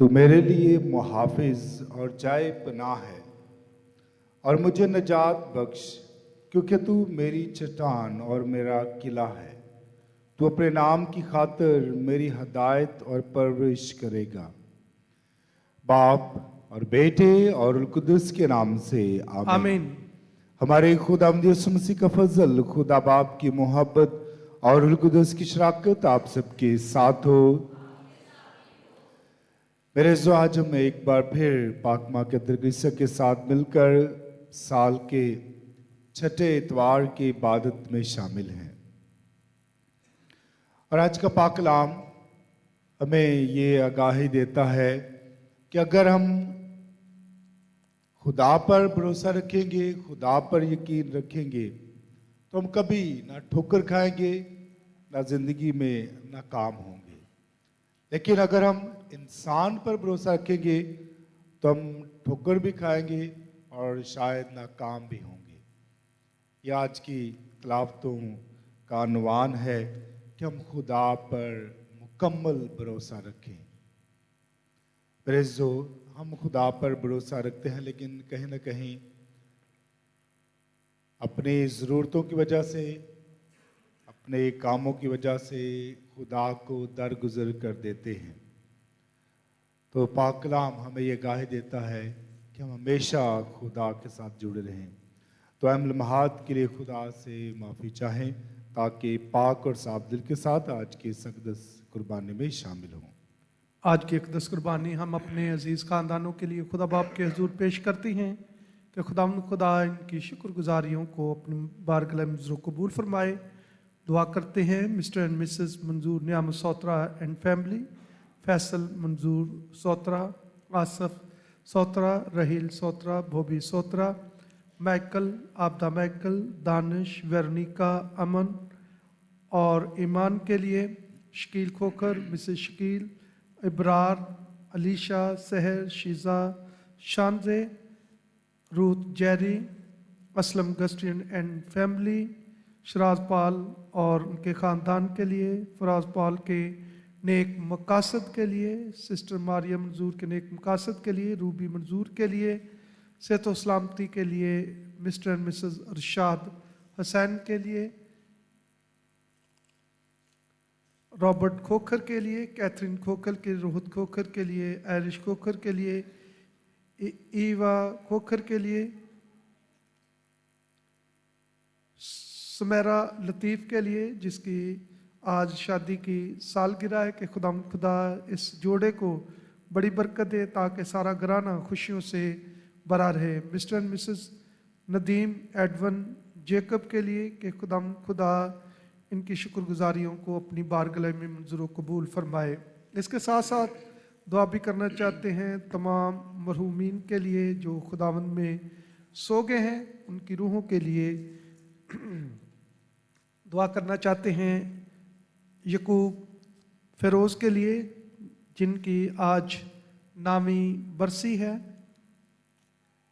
तू मेरे लिए मुहाफिज और जाए पनाह है और मुझे नजात बख्श, क्योंकि तू मेरी चट्टान और मेरा किला है। तू अपने नाम की खातिर मेरी हदायत और परवरिश करेगा। बाप और बेटे और कुदस के नाम से आमीन। आमीन। हमारे खुदावंद यीशु मसीह का फजल, खुदा बाप की मोहब्बत और रूह कुदस की शराकत आप सबके साथ हो। मेरे जो आज हम एक बार फिर पाक माँ के दरगीसा के साथ मिलकर साल के छठे इतवार की इबादत में शामिल हैं। और आज का पाक कलाम हमें ये आगाही देता है कि अगर हम खुदा पर भरोसा रखेंगे, खुदा पर यकीन रखेंगे, तो हम कभी ना ठोकर खाएंगे, ना जिंदगी में नाकाम होंगे। लेकिन अगर हम इंसान पर भरोसा रखेंगे तो हम ठोकर भी खाएंगे और शायद नाकाम भी होंगे। यह आज की तलावतों का अनुमान है कि हम खुदा पर मुकम्मल भरोसा रखें। प्रेज़ो, हम खुदा पर भरोसा रखते हैं, लेकिन कहीं ना कहीं अपनी ज़रूरतों की वजह से, अपने कामों की वजह से खुदा को दरगुजर कर देते हैं। तो पाक कलाम हमें यह गाही देता है कि हम हमेशा खुदा के साथ जुड़े रहें। तो अहम लम्हात के लिए खुदा से माफ़ी चाहें ताकि पाक और साफ दिल के साथ आज की इस अक़दस कुर्बानी में शामिल हों। आज की अक़दस कुर्बानी हम अपने अजीज़ ख़ानदानों के लिए खुदा बाप के हुज़ूर पेश करती हैं कि खुदा इनकी शुक्रगुजारियों को अपनी बारगाह में कबूल फरमाए। दुआ करते हैं mister and Mrs Manzoor Niamat Sotra and family, Faisal Manzoor Sotra, Asif Sotra, Raheel Sotra, Bobby Sotra, Michael, Abida Michael, Danish, Veronica, Aman और ईमान के लिए, Shakeel Khokhar, Mrs Shakeel, Ibrar, Alisha, Sahar, Sheeza, Shanzay, Ruth, Jerry, Aslam गस्टियन एंड फैमिली, शराज पाल और उनके ख़ानदान के लिए, फराज पाल के नेक मकासद के लिए, सिस्टर मारिया मंजूर के नेक मकासद के लिए, रूबी मंजूर के लिए, सेहत व सलामती के लिए, mister and Mrs Arshad Hussain के लिए, रॉबर्ट खोखर के लिए, कैथरीन खोखर के, रोहित खोखर के लिए, आयरिश खोखर के लिए, ईवा खोखर के लिए, सुमेरा लतीफ़ के लिए जिसकी आज शादी की सालगिरह है, कि खुदा इस जोड़े को बड़ी बरकत दे ताकि सारा घराना खुशियों से भरा रहे। Mister and Mrs Nadeem Edwan Jacob के लिए कि खुदा इनकी शुक्रगुजारियों को अपनी बारगाह में मंजूर कबूल फरमाए। इसके साथ साथ दुआ भी करना चाहते हैं तमाम मरहूमीन के लिए जो खुदावंद में सो गए हैं, उनकी रूहों के लिए दुआ करना चाहते हैं। यकूब फ़िरोज़ के लिए जिनकी आज नामी बरसी है,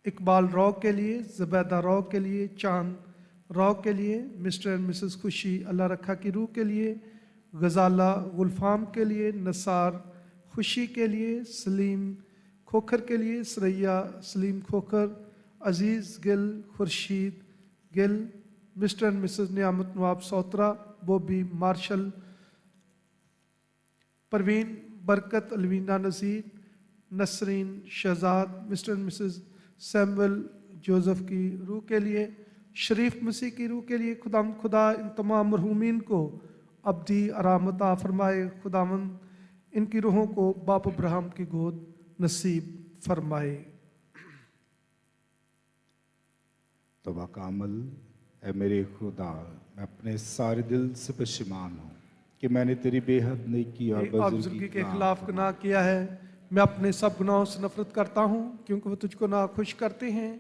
इकबाल रॉ के लिए, ज़ुबैदा रॉ के लिए, चांद रॉ के लिए, मिस्टर एंड मिसेस खुशी अल्लाह रखा की रूह के लिए, गज़ाला गुलफाम के लिए, नसार खुशी के लिए, सलीम खोखर के लिए, Suraiya Saleem Khokhar, Aziz Gill, Khurshid Gill, Mr and Mrs Niamat Nawab Sotra, Bobby Marshall, Parveen Barkat, Alvina Nazir, Nasreen Shahzad, Mr and Mrs Samuel Joseph की रूह के लिए, शरीफ मसीह की रूह के लिए खुदा इन तमाम मरहूमीन को अब्दी आराम अता फरमाए। खुदावंद इनकी रूहों को बाप अब्राहम की गोद नसीब फरमाए। तौबा का अमल। ऐ मेरे खुदा, मैं अपने सारे दिल से पशेमान हूँ कि मैंने तेरी बेहद नेकी और बुजुर्गी के खिलाफ गुनाह किया है। मैं अपने सब गुनाहों से नफरत करता हूँ क्योंकि वो तुझको नाखुश करते हैं।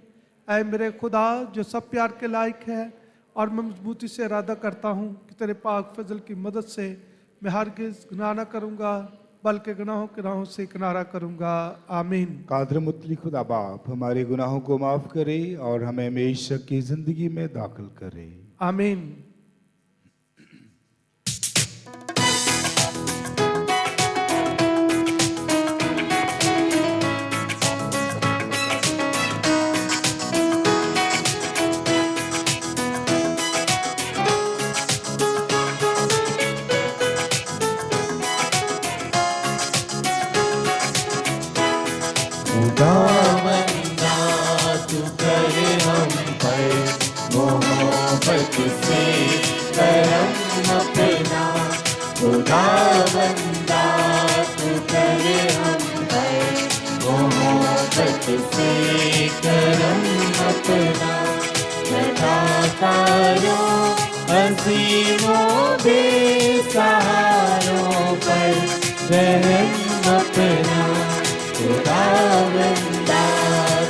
ऐ मेरे खुदा जो सब प्यार के लायक है, और मैं मजबूती से इरादा करता हूँ कि तेरे पाक फजल की मदद से मैं हरगिज़ गुनाह न करूँगा बल्कि गुनाहों के राहों से किनारा करूँगा। आमीन। कादर मुतली खुदा बाप हमारे गुनाहों को माफ़ करे और हमें हमेशा की ज़िंदगी में दाखिल करे। आमीन। खुदावंदा तू कर हम पर मोहब्बत से करम अपना। खुदावंदा तू कर हम पर मोहब्बत से करम अपना। लगातारों अज़ीमों बेसहारों पर रहम अपना। खुदावंदा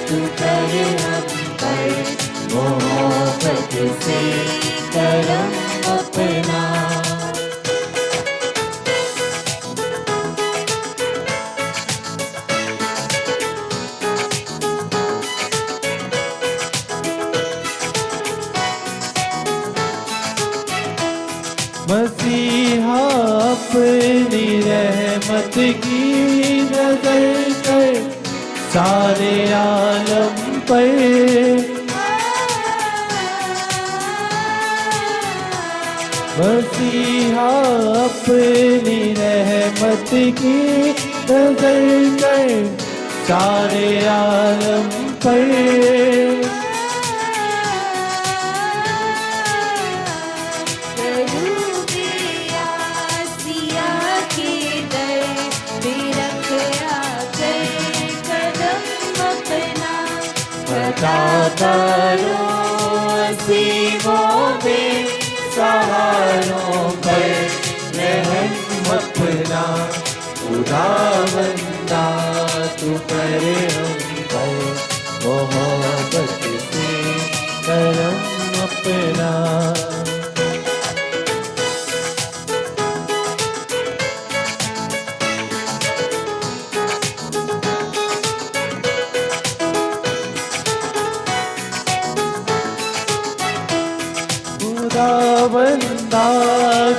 तू कर हम पर मोहब्बत से करम अपना। मसीहा अपनी रहमत की नजर कर सारे आलम पर। मसीहा अपनी रहमत की नजर कर सारे आलम पर। दातारों अज़ीमों बेसहारों पर रहम अपना। खुदावंदा तू कर हम पर मोहब्बत से करम अपना। खुदावंदा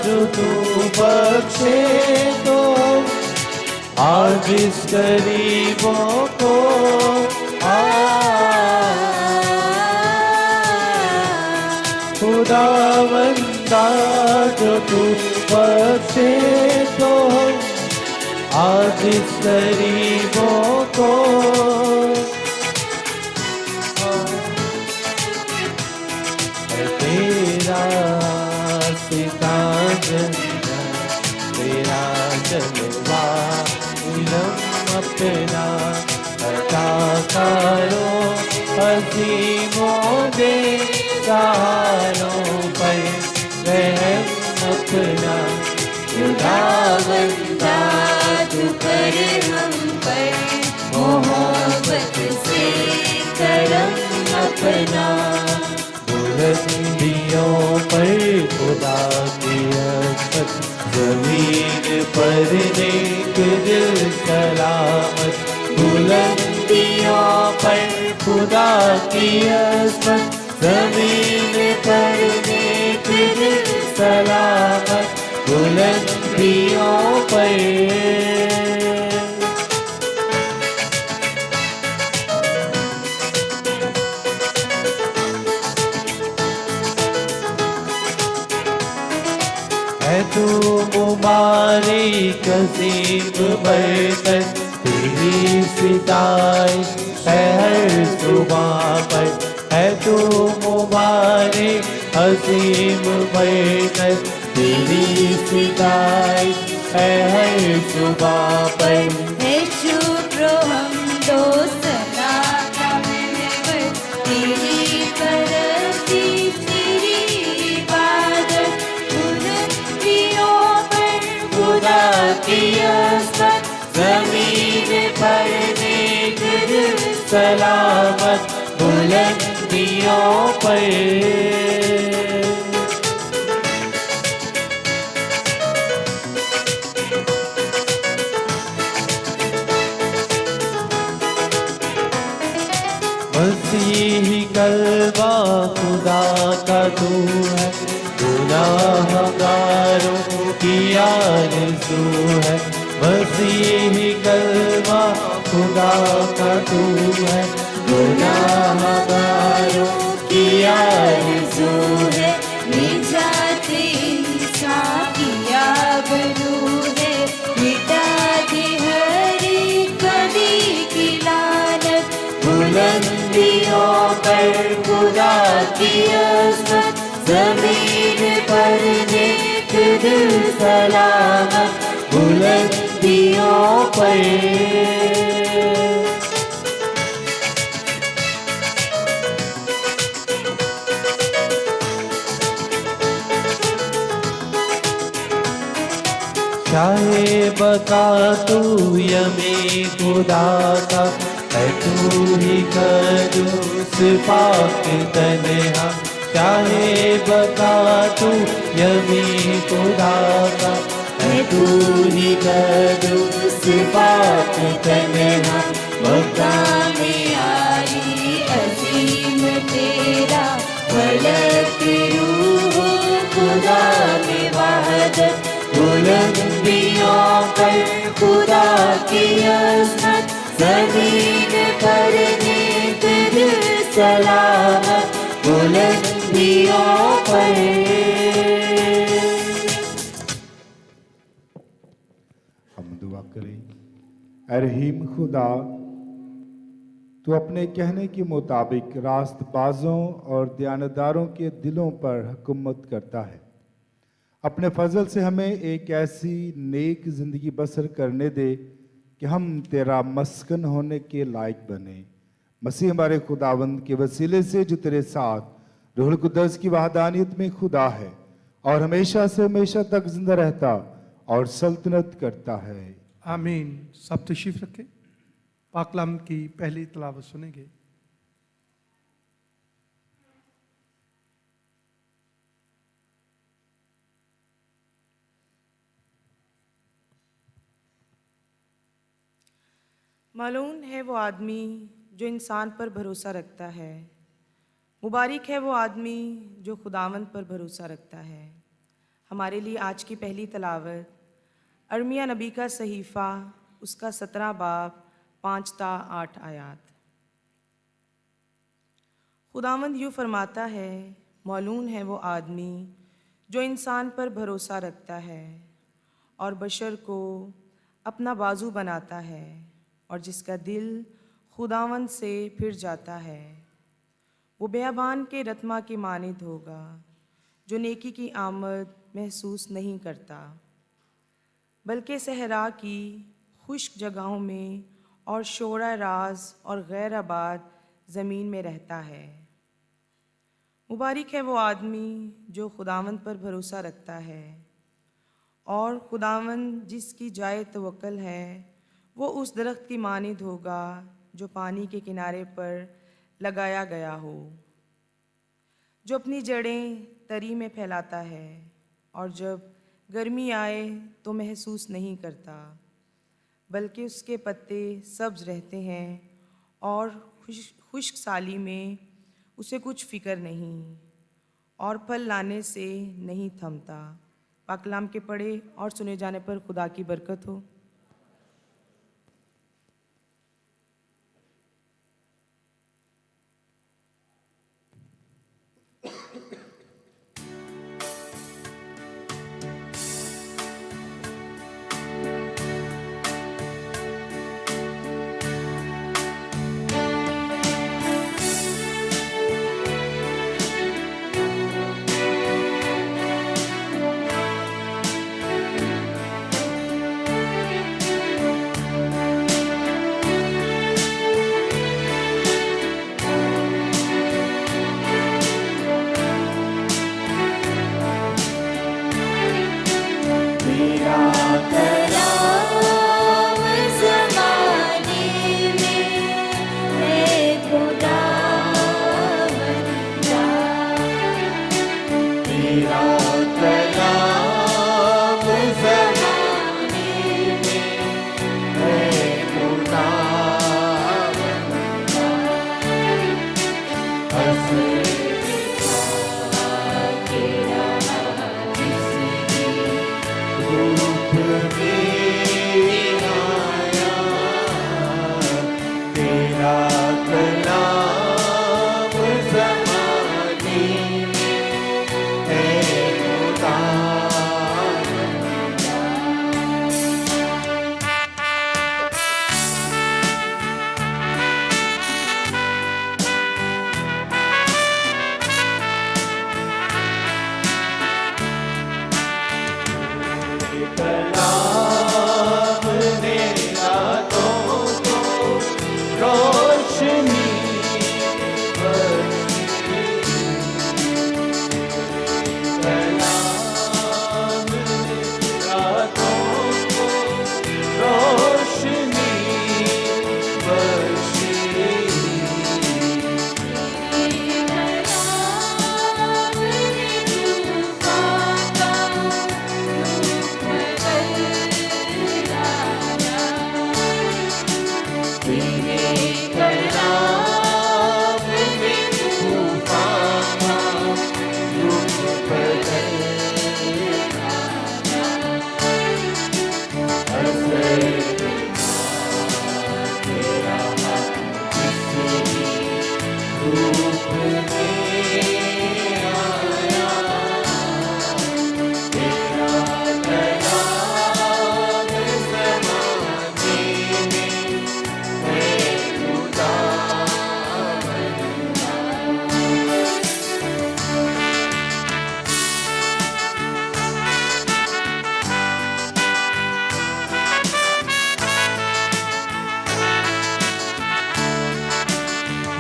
जो तू बख्शे तो आज इस गरीबों को खुदावंदा जो तू बख्शे तो आज इस गरीबों को। तेरा जलवा इलम अपना। अता करो अज़ीमों बेसहारों पर रहम अपना। खुदावंदा तू कर हम पर मोहब्बत से करम अपना। बुलंदियों पर खुदा की अज़मत ज़मीन पर नेक दिल सलामत। बुलंदियों पर खुदा की अज़मत ज़मीन पर नेक दिल सलामत। बुलंदियों पर है तू मुबारक अज़ीम बरकत। तेरी सिताइश है हर सुबह पर। है तू मुबारक अज़ीम बरकत। तेरी सिताइश है हर सुबह पर। है शुक्र हमदो सना का महवर। तेरी परस्तिश तेरी इबादत। बुलंदियों पर खुदा की अज़मत ज़मीन पर नेक दिल सलामत। बुलंदियों पर मसीही कलवा खुदा का तू है। गुनाहगारों की आरज़ू है। मसीही कलवा खुदा का तू है। गुनाहगारों की आरज़ू है। निजात इंसान की आबरू है। मिटा दे हर कदी की लाज। बुलंदियों पर खुदा की अज़मत, ज़मीन पर नेक दिल सलामत बुलंदियों पर। चाहे बता तू यमी खुदा का, है तू ही कदूस पाक तन्हा। चाहे बता तू यमी खुदा का, है तू ही कदूस पाक तन्हा। मकाम आली अजीम तेरा, फलक रूह खुदा में वहदत, बुलंदियों पर खुदा की अज़मत, ज़मीन पर नेक दिल सलामत बुलंदियों पर। हम दुआ करें। ऐ रहीम खुदा, तू अपने कहने के मुताबिक रास्तबाजों और दयानतदारों के दिलों पर हुकूमत करता है। अपने फजल से हमें एक ऐसी नेक जिंदगी बसर करने दे कि हम तेरा मस्कन होने के लायक बने। मसीह हमारे खुदावंद के वसीले से जो तेरे साथ रूहुल कुद्दस की वहदानियत में खुदा है और हमेशा से हमेशा तक जिंदा रहता और सल्तनत करता है। आमीन। सब तशरीफ रखें। पाक कलाम की पहली तिलावत सुनेंगे। मालूम है वो आदमी जो इंसान पर भरोसा रखता है। मुबारक है वो आदमी जो खुदावंद पर भरोसा रखता है। हमारे लिए आज की पहली तलावत अरमिया नबी का सहीफ़ा, उसका 17 बाब 5 ता 8 आयात। खुदावंद यूँ फरमाता है, मालूम है वो आदमी जो इंसान पर भरोसा रखता है और बशर को अपना बाजू बनाता है, और जिसका दिल खुदावंद से फिर जाता है। वो बेअबान के रत्मा के मानिद होगा जो नेकी की आमद महसूस नहीं करता, बल्कि सहरा की खुश्क जगहों में और शोरा राज और गैर आबाद ज़मीन में रहता है। मुबारक है वो आदमी जो खुदावंद पर भरोसा रखता है और खुदावंद जिसकी जाए तवक्कल है, वो उस दरख्त की मानिद होगा जो पानी के किनारे पर लगाया गया हो, जो अपनी जड़ें तरी में फैलाता है और जब गर्मी आए तो महसूस नहीं करता, बल्कि उसके पत्ते सब्ज रहते हैं और खुश्क साली में उसे कुछ फ़िक्र नहीं और फल लाने से नहीं थमता। पाक कलाम के पढ़े और सुने जाने पर खुदा की बरकत हो।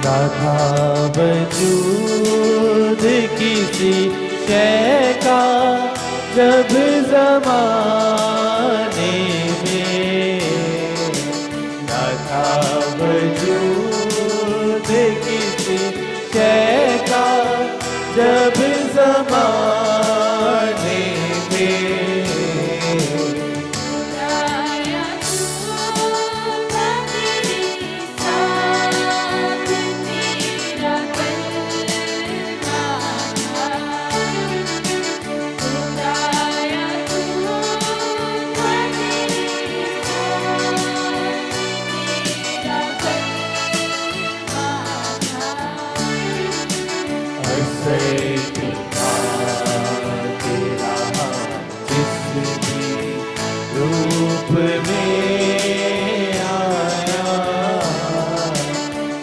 ना था वजूद किसी शय का जब ज़माने में, ना था वजूद किसी शय का जब ज़माने में। रूप में आया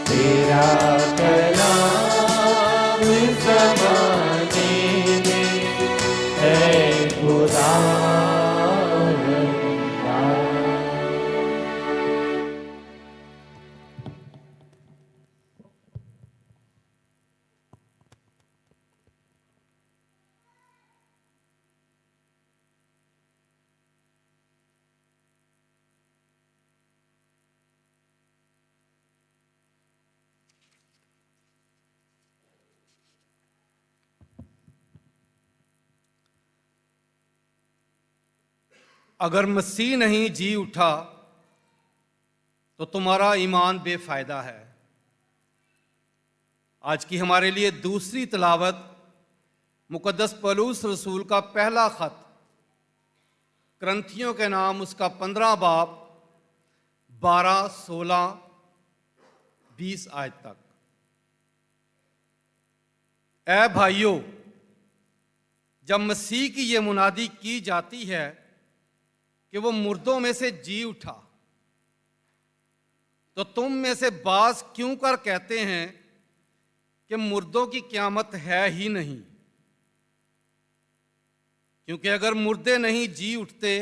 तेरा कलाम ज़माने में है खुदा। अगर मसीह नहीं जी उठा तो तुम्हारा ईमान बेफायदा है। आज की हमारे लिए दूसरी तिलावत मुकद्दस पौलुस रसूल का पहला खत करंथियों के नाम उसका 15 बाब 12, 16, 20 आयत तक। ऐ भाइयों, जब मसीह की ये मुनादी की जाती है कि वो मुर्दों में से जी उठा, तो तुम में से बाज क्यों कर कहते हैं कि मुर्दों की क़यामत है ही नहीं? क्योंकि अगर मुर्दे नहीं जी उठते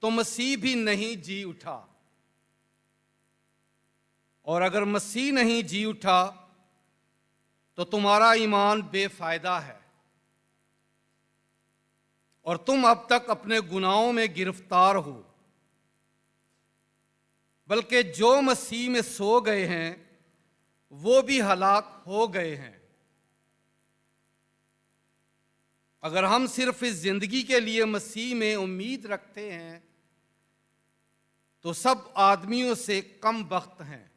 तो मसीह भी नहीं जी उठा, और अगर मसीह नहीं जी उठा तो तुम्हारा ईमान बेफायदा है और तुम अब तक अपने गुनाहों में गिरफ्तार हो। बल्कि जो मसीह में सो गए हैं वो भी हलाक हो गए हैं। अगर हम सिर्फ इस जिंदगी के लिए मसीह में उम्मीद रखते हैं तो सब आदमियों से कम बख्त हैं,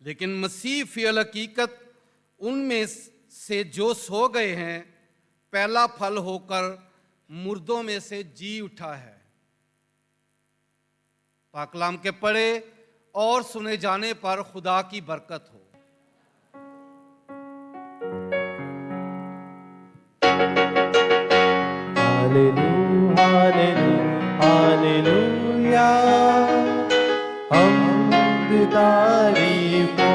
लेकिन मसीह फ़िल हकीकत उनमें से जो सो गए हैं पहला फल होकर मुर्दों में से जी उठा है। पाक कलाम के पढ़े और सुने जाने पर खुदा की बरकत हो। हालेलुया हालेलुया, हम्द तारीफ़ो,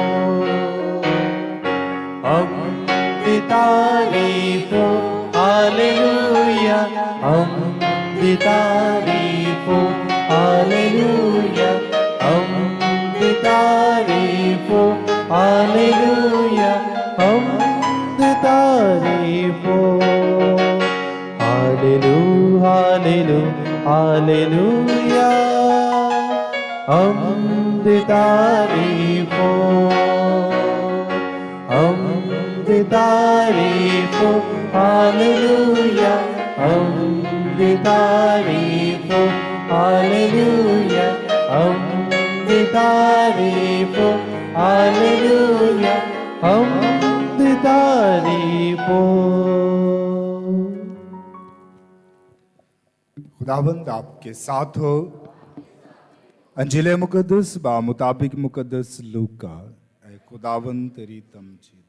हम्द तारीफ़ो, हालेलुया, हम्द तारीफ़ो, हालेलुया, हम्द तारीफ़ो, हालेलुया, हम्द तारीफ़ो, हालेलुया हालेलुया, हम्द तारीफ़ो, हम्द तारीफ़ो, हालेलुया, हम्द तारीफ़ो, हालेलुया, हम्द तारीफ़ो, हालेलुया, हम्द तारीफ़ो। खुदावंद आपके साथ हो। अंजिल मुकद्दस बा मुताबिक मुकद्दस लूका। ऐ खुदावंद तेरी तमजीद हो।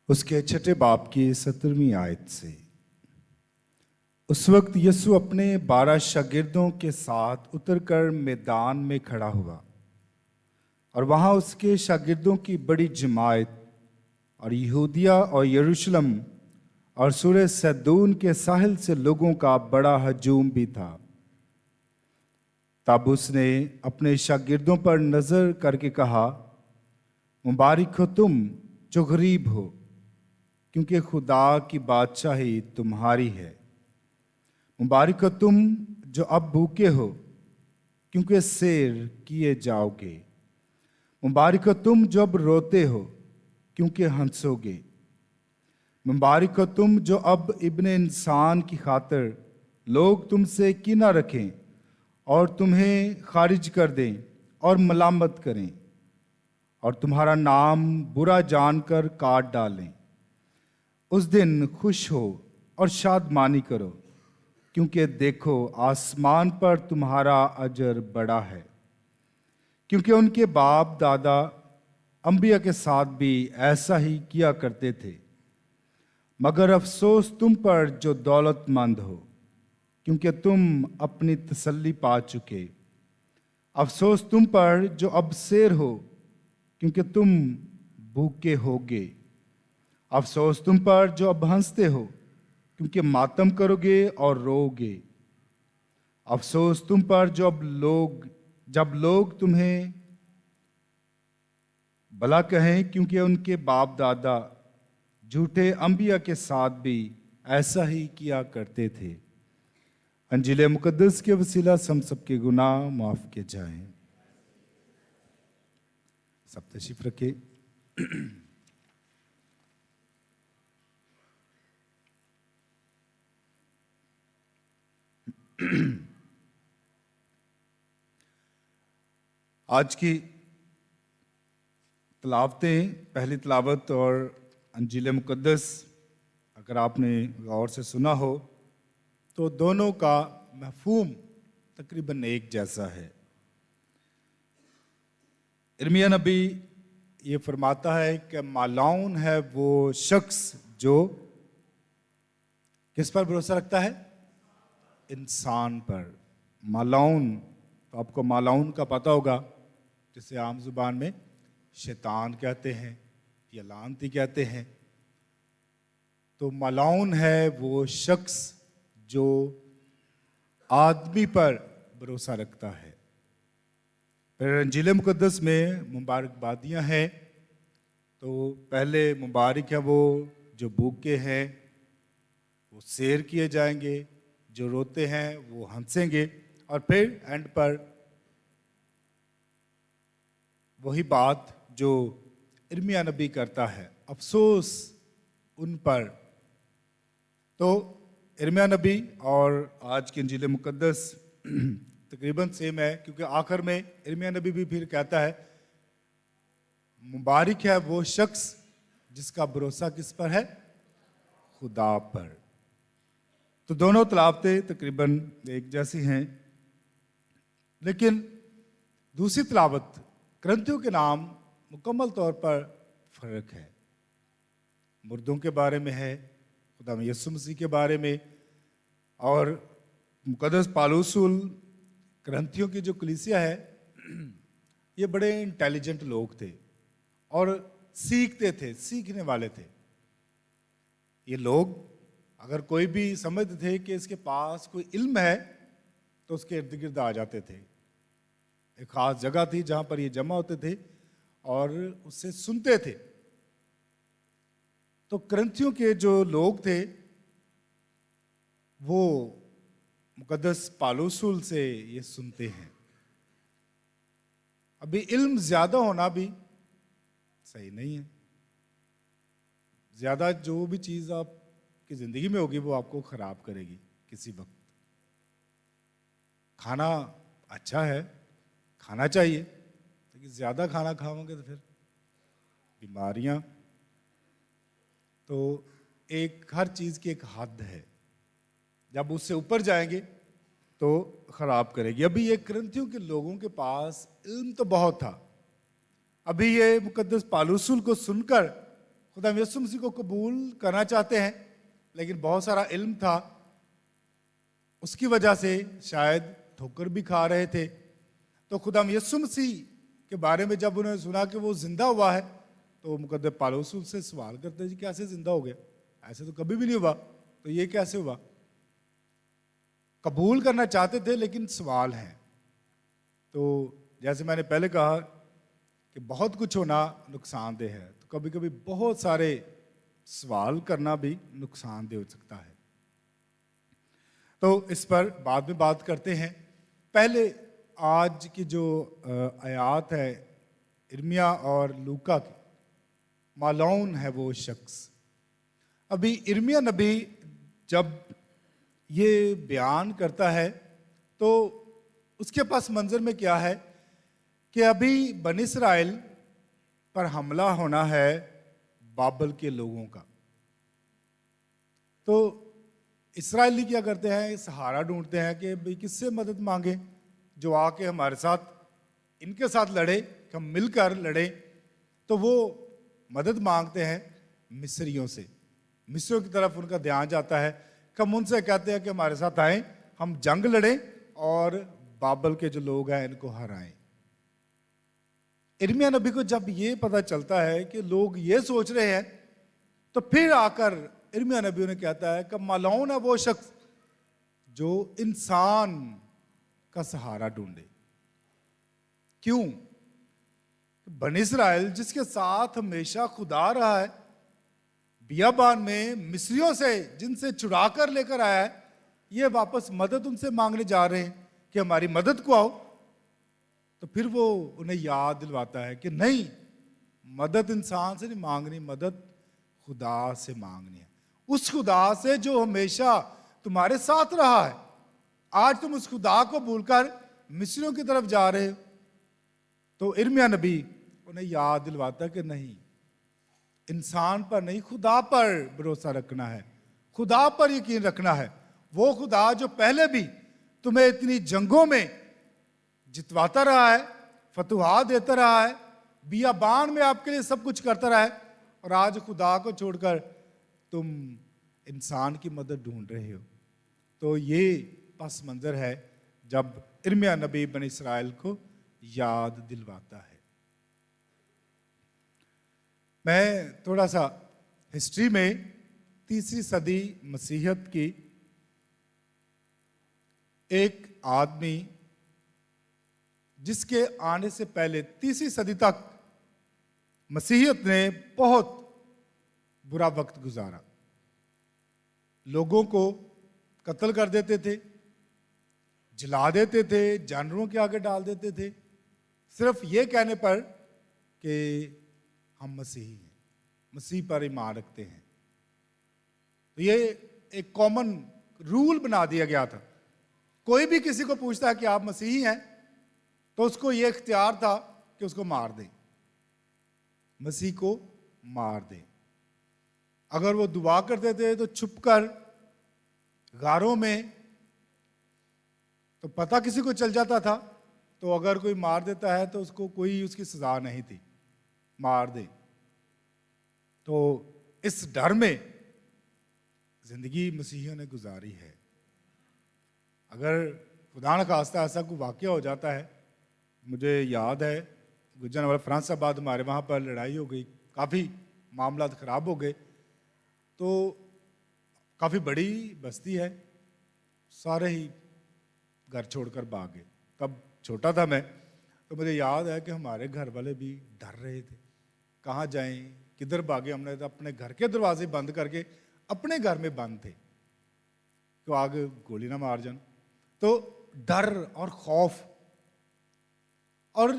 उसके छठे बाब की 17वीं आयत से, उस वक्त यीशु अपने 12 शागिर्दों के साथ उतरकर मैदान में खड़ा हुआ और वहां उसके शागिर्दों की बड़ी जमात और यहूदिया और यरूशलेम और सूरह सैदून के साहिल से लोगों का बड़ा हजूम भी था। तब उसने अपने शागिर्दों पर नजर करके कहा, मुबारक हो तुम जो गरीब हो, क्योंकि खुदा की बादशाही तुम्हारी है। मुबारक हो तुम जो अब भूखे हो, क्योंकि सैर किए जाओगे। मुबारक हो तुम जो अब रोते हो, क्योंकि हंसोगे। मुबारक हो तुम जो अब इब्ने इंसान की खातिर लोग तुमसे कीना रखें और तुम्हें खारिज कर दें और मलामत करें और तुम्हारा नाम बुरा जानकर काट डालें। उस दिन खुश हो और शादमानी करो, क्योंकि देखो आसमान पर तुम्हारा अजर बड़ा है, क्योंकि उनके बाप दादा अंबिया के साथ भी ऐसा ही किया करते थे। मगर अफसोस तुम पर जो दौलतमंद हो, क्योंकि तुम अपनी तसल्ली पा चुके। अफसोस तुम पर जो अब सैर हो, क्योंकि तुम भूखे होगे। अफसोस तुम पर जो अब हंसते हो, क्योंकि मातम करोगे और रोओगे। अफसोस तुम पर जब लोग तुम्हें भला कहें, क्योंकि उनके बाप दादा झूठे अंबिया के साथ भी ऐसा ही किया करते थे। अंजील मुकद्दस के वसीला से हम सबके गुनाह माफ किए जाएं। सब तशरीफ रखे। आज की तलावतें, पहली तलावत और अंजील मुकद्दस अगर आपने गौर से सुना हो तो दोनों का मफ़हूम तकरीबन एक जैसा है। इर्मिया नबी ये फरमाता है कि मालून है वो शख्स जो किस पर भरोसा रखता है? इंसान पर। मालून, तो आपको मालून का पता होगा, जिसे आम जुबान में शैतान कहते हैं या लानती कहते हैं। तो मालून है वो शख्स जो आदमी पर भरोसा रखता है। फिर अंजील मुकद्दस में मुबारकबादियाँ हैं। तो पहले मुबारक है वो जो भूखे हैं, वो सैर किए जाएंगे, जो रोते हैं वो हंसेंगे, और फिर एंड पर वही बात जो इर्मिया नबी करता है, अफसोस उन पर। तो इर्मिया नबी और आज की इंजील मुकद्दस तकरीबन सेम है, क्योंकि आखिर में इर्मिया नबी भी फिर कहता है मुबारक है वो शख्स जिसका भरोसा किस पर है? खुदा पर। तो दोनों तलावतें तकरीबन एक जैसी हैं, लेकिन दूसरी तलावत क्रंथियों के नाम मुकम्मल तौर पर फर्क है। मुर्दों के बारे में है, खुदा यीशु मसीह के बारे में। और मुकद्दस पालूसूल क्रंथियों की जो कलीसिया है, ये बड़े इंटेलिजेंट लोग थे और सीखते थे, सीखने वाले थे। ये लोग अगर कोई भी समझते थे कि इसके पास कोई इल्म है तो उसके इर्द गिर्द आ जाते थे। एक खास जगह थी जहां पर ये जमा होते थे और उससे सुनते थे। तो क्रंथियों के जो लोग थे वो मुकद्दस पालूसूल से ये सुनते हैं। अभी इल्म ज्यादा होना भी सही नहीं है। ज्यादा जो भी चीज आपकी जिंदगी में होगी वो आपको खराब करेगी किसी वक्त। खाना अच्छा है, खाना चाहिए, लेकिन ज्यादा खाना खाओगे तो फिर बीमारियां। तो एक हर चीज की एक हद है, जब उससे ऊपर जाएंगे तो खराब करेगी। अभी ये क्रंथियों के लोगों के पास इल्म तो बहुत था। अभी ये मुकद्दस पालूसूल को सुनकर खुदा यीशु मसीह को कबूल करना चाहते हैं, लेकिन बहुत सारा इल्म था उसकी वजह से शायद ठोकर भी खा रहे थे। तो खुदाम यीशु मसीह के बारे में जब उन्होंने सुना कि वो जिंदा हुआ है, तो मुकद्दस पौलुस उससे सवाल करते हैं, जी कैसे जिंदा हो गया, ऐसे तो कभी भी नहीं हुआ, तो ये कैसे हुआ। कबूल करना चाहते थे लेकिन सवाल है। तो जैसे मैंने पहले कहा कि बहुत कुछ होना नुकसानदेह है, तो कभी कभी बहुत सारे सवाल करना भी नुकसानदेह हो सकता है। तो इस पर बाद में बात करते हैं। पहले आज की जो आयात है इर्मिया और लूका की, मालून है वो शख्स। अभी इर्मिया नबी जब ये बयान करता है तो उसके पास मंजर में क्या है कि अभी बनी इस्राइल पर हमला होना है बाबल के लोगों का। तो इस्राएली क्या करते हैं, सहारा ढूंढते हैं कि भाई किससे मदद मांगे जो आके हमारे साथ, इनके साथ लड़े, हम मिलकर लड़े। तो वो मदद मांगते हैं मिस्रियों से। मिस्रियों की तरफ उनका ध्यान जाता है, हम उनसे कहते हैं कि हमारे साथ आए, हम जंग लड़ें और बाबल के जो लोग हैं इनको हराएं। इर्मिया नबी को जब ये पता चलता है कि लोग ये सोच रहे हैं, तो फिर आकर इर्मिया नबी उन्हें कहता है कि मालून है वो शख्स जो इंसान का सहारा ढूंढे। क्यों? बनी इस्राइल जिसके साथ हमेशा खुदा रहा है, बियाबान में मिस्रियों से जिनसे चुरा कर लेकर आया है, ये वापस मदद उनसे मांगने जा रहे हैं कि हमारी मदद को आओ। तो फिर वो उन्हें याद दिलवाता है कि नहीं, मदद इंसान से नहीं मांगनी, मदद खुदा से मांगनी है, उस खुदा से जो हमेशा तुम्हारे साथ रहा है। आज तुम उस खुदा को भूलकर मिस्रियों की तरफ जा रहे हो। तो इर्मिया नबी उन्हें याद दिलवाता है कि नहीं, इंसान पर नहीं, खुदा पर भरोसा रखना है, खुदा पर यकीन रखना है। वो खुदा जो पहले भी तुम्हें इतनी जंगों में जितवाता रहा है, फतुहा देता रहा है, बियाबान में आपके लिए सब कुछ करता रहा है, और आज खुदा को छोड़कर तुम इंसान की मदद ढूंढ रहे हो। तो ये पस मंजर है जब इर्मिया नबी बनी इस्राइल को याद दिलवाता है। मैं थोड़ा सा हिस्ट्री में 3री सदी मसीहत की एक आदमी जिसके आने से पहले 3री सदी तक मसीहत ने बहुत बुरा वक्त गुजारा। लोगों को कत्ल कर देते थे, जला देते थे, जानवरों के आगे डाल देते थे, सिर्फ ये कहने पर कि हम मसीही हैं, मसीह पर ईमान रखते हैं। तो ये एक कॉमन रूल बना दिया गया था। कोई भी किसी को पूछता है कि आप मसीही हैं, तो उसको ये इख्तियार था कि उसको मार दें, मसीह को मार दें। अगर वो दुआ करते थे तो छुपकर गारों में, तो पता किसी को चल जाता था, तो अगर कोई मार देता है तो उसको कोई उसकी सजा नहीं थी, मार दे। तो इस डर में जिंदगी मसीहियों ने गुजारी है। अगर खुदा न खास्ता ऐसा कोई वाकया हो जाता है, मुझे याद है गुजरात फ्रांसाबाद हमारे वहाँ पर लड़ाई हो गई, काफ़ी मामला ख़राब हो गए। तो काफ़ी बड़ी बस्ती है, सारे ही घर छोड़कर भाग गए। तब छोटा था मैं, तो मुझे याद है कि हमारे घर वाले भी डर रहे थे, कहाँ जाएं, किधर भागे। हमने तो अपने घर के दरवाजे बंद करके अपने घर में बंद थे तो आगे गोली ना मार जान। तो डर और खौफ, और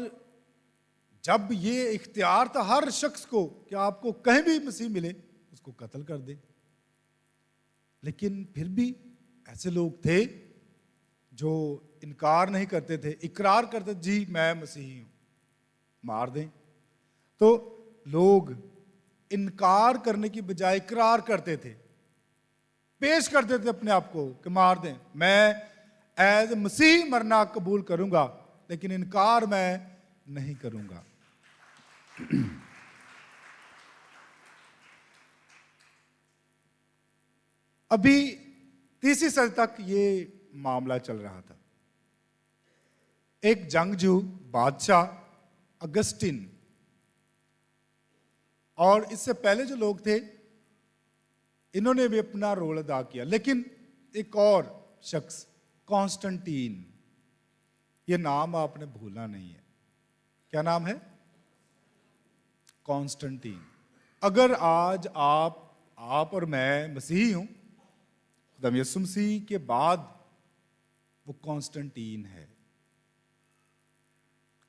जब ये इख्तियार था हर शख्स को कि आपको कहीं भी मसीह मिले उसको कत्ल कर दे, लेकिन फिर भी ऐसे लोग थे जो इनकार नहीं करते थे, इकरार करते, जी मैं मसीही हूं, मार दें। तो लोग इनकार करने की बजाय इकरार करते थे, पेश करते थे अपने आप को कि मार दें, मैं एज मसीह मरना कबूल करूंगा, लेकिन इनकार मैं नहीं करूंगा। अभी 3री सदी तक ये मामला चल रहा था। एक जंगजू बादशाह अगस्टिन और इससे पहले जो लोग थे इन्होंने भी अपना रोल अदा किया, लेकिन एक और शख्स कॉन्स्टेंटीन, ये नाम आपने भूलना नहीं है। क्या नाम है? कॉन्स्टेंटीन। अगर आज आप और मैं मसीही हूं, खुदा यीशु मसीह के बाद वो कॉन्स्टेंटीन है।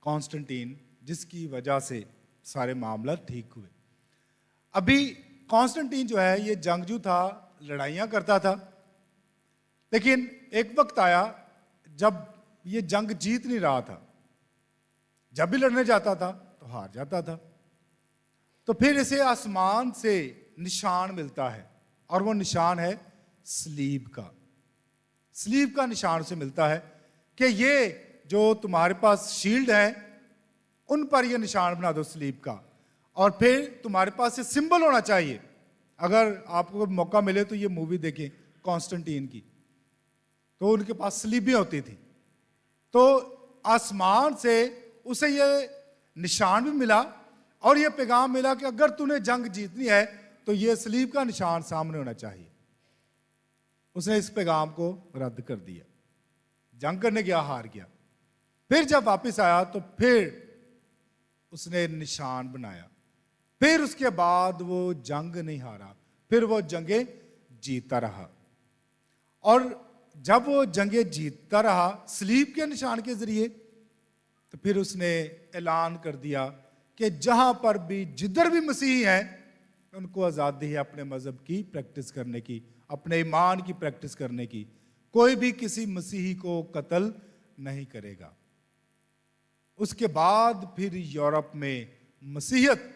कॉन्स्टेंटीन जिसकी वजह से सारे मामला ठीक हुए। अभी कॉन्स्टेंटीन जो है ये जंगजू था, लड़ाइयां करता था, लेकिन एक वक्त आया जब ये जंग जीत नहीं रहा था। जब भी लड़ने जाता था तो हार जाता था। तो फिर इसे आसमान से निशान मिलता है और वो निशान है सलीब का। सलीब का निशान उसे मिलता है कि ये जो तुम्हारे पास शील्ड है उन पर ये निशान बना दो सलीब का, और फिर तुम्हारे पास ये सिंबल होना चाहिए। अगर आपको मौका मिले तो ये मूवी देखें कॉन्स्टेंटीन की, तो उनके पास सलीबें होती थी। तो आसमान से उसे ये निशान भी मिला और ये पैगाम मिला कि अगर तूने जंग जीतनी है तो ये सलीब का निशान सामने होना चाहिए। उसने इस पैगाम को रद्द कर दिया, जंग करने गया, हार गया। फिर जब वापस आया तो फिर उसने निशान बनाया। फिर उसके बाद वो जंग नहीं हारा, फिर वो जंगें जीतता रहा। और जब वो जंगें जीतता रहा सलीब के निशान के जरिए, तो फिर उसने ऐलान कर दिया कि जहां पर भी जिधर भी मसीही हैं उनको आज़ादी है अपने मज़हब की प्रैक्टिस करने की, अपने ईमान की प्रैक्टिस करने की। कोई भी किसी मसीही को कत्ल नहीं करेगा। उसके बाद फिर यूरोप में मसीहत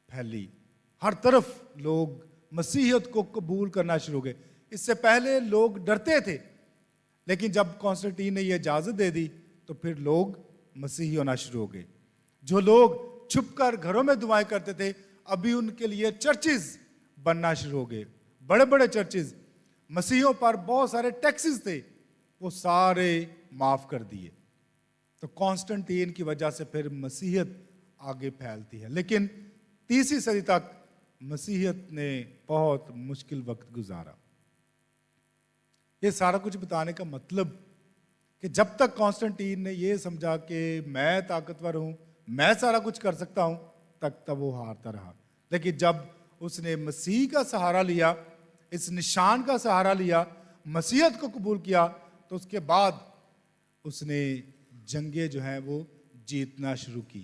फैली, हर तरफ लोग मसीहत को कबूल करना शुरू हो गए। इससे पहले लोग डरते थे, लेकिन जब कॉन्स्टेंटीन ने यह इजाज़त दे दी तो फिर लोग मसीही होना शुरू हो गए। जो लोग छुपकर घरों में दुआएं करते थे, अभी उनके लिए चर्चेज बनना शुरू हो गए, बड़े बड़े चर्चेज। मसीहियों पर बहुत सारे टैक्सेस थे, वो सारे माफ कर दिए। तो कॉन्स्टेंटीन की वजह से फिर मसीहत आगे फैलती है। लेकिन 3वीं सदी तक मसीहत ने बहुत मुश्किल वक्त गुजारा। ये सारा कुछ बताने का मतलब कि जब तक कॉन्स्टेंटीन ने ये समझा कि मैं ताकतवर हूं, मैं सारा कुछ कर सकता हूं, तब वो हारता रहा। लेकिन जब उसने मसीह का सहारा लिया, इस निशान का सहारा लिया, मसीहत को कबूल किया, तो उसके बाद उसने जंगें जो हैं वो जीतना शुरू की।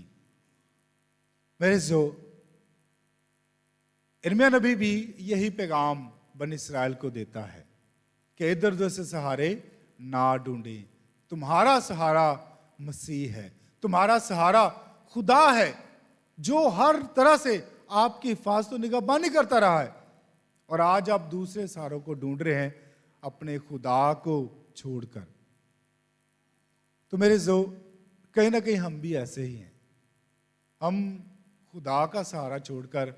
मेरे जो इर्मिया नबी भी यही पैगाम बनी इस्राएल को देता है कि इधर उधर से सहारे ना ढूंढें, तुम्हारा सहारा मसीह है, तुम्हारा सहारा खुदा है जो हर तरह से आपकी हिफाजत और निगहबानी करता रहा है। और आज आप दूसरे सहारों को ढूंढ रहे हैं अपने खुदा को छोड़कर। तो मेरे जो कहीं ना कहीं हम भी ऐसे ही हैं। हम खुदा का सहारा छोड़कर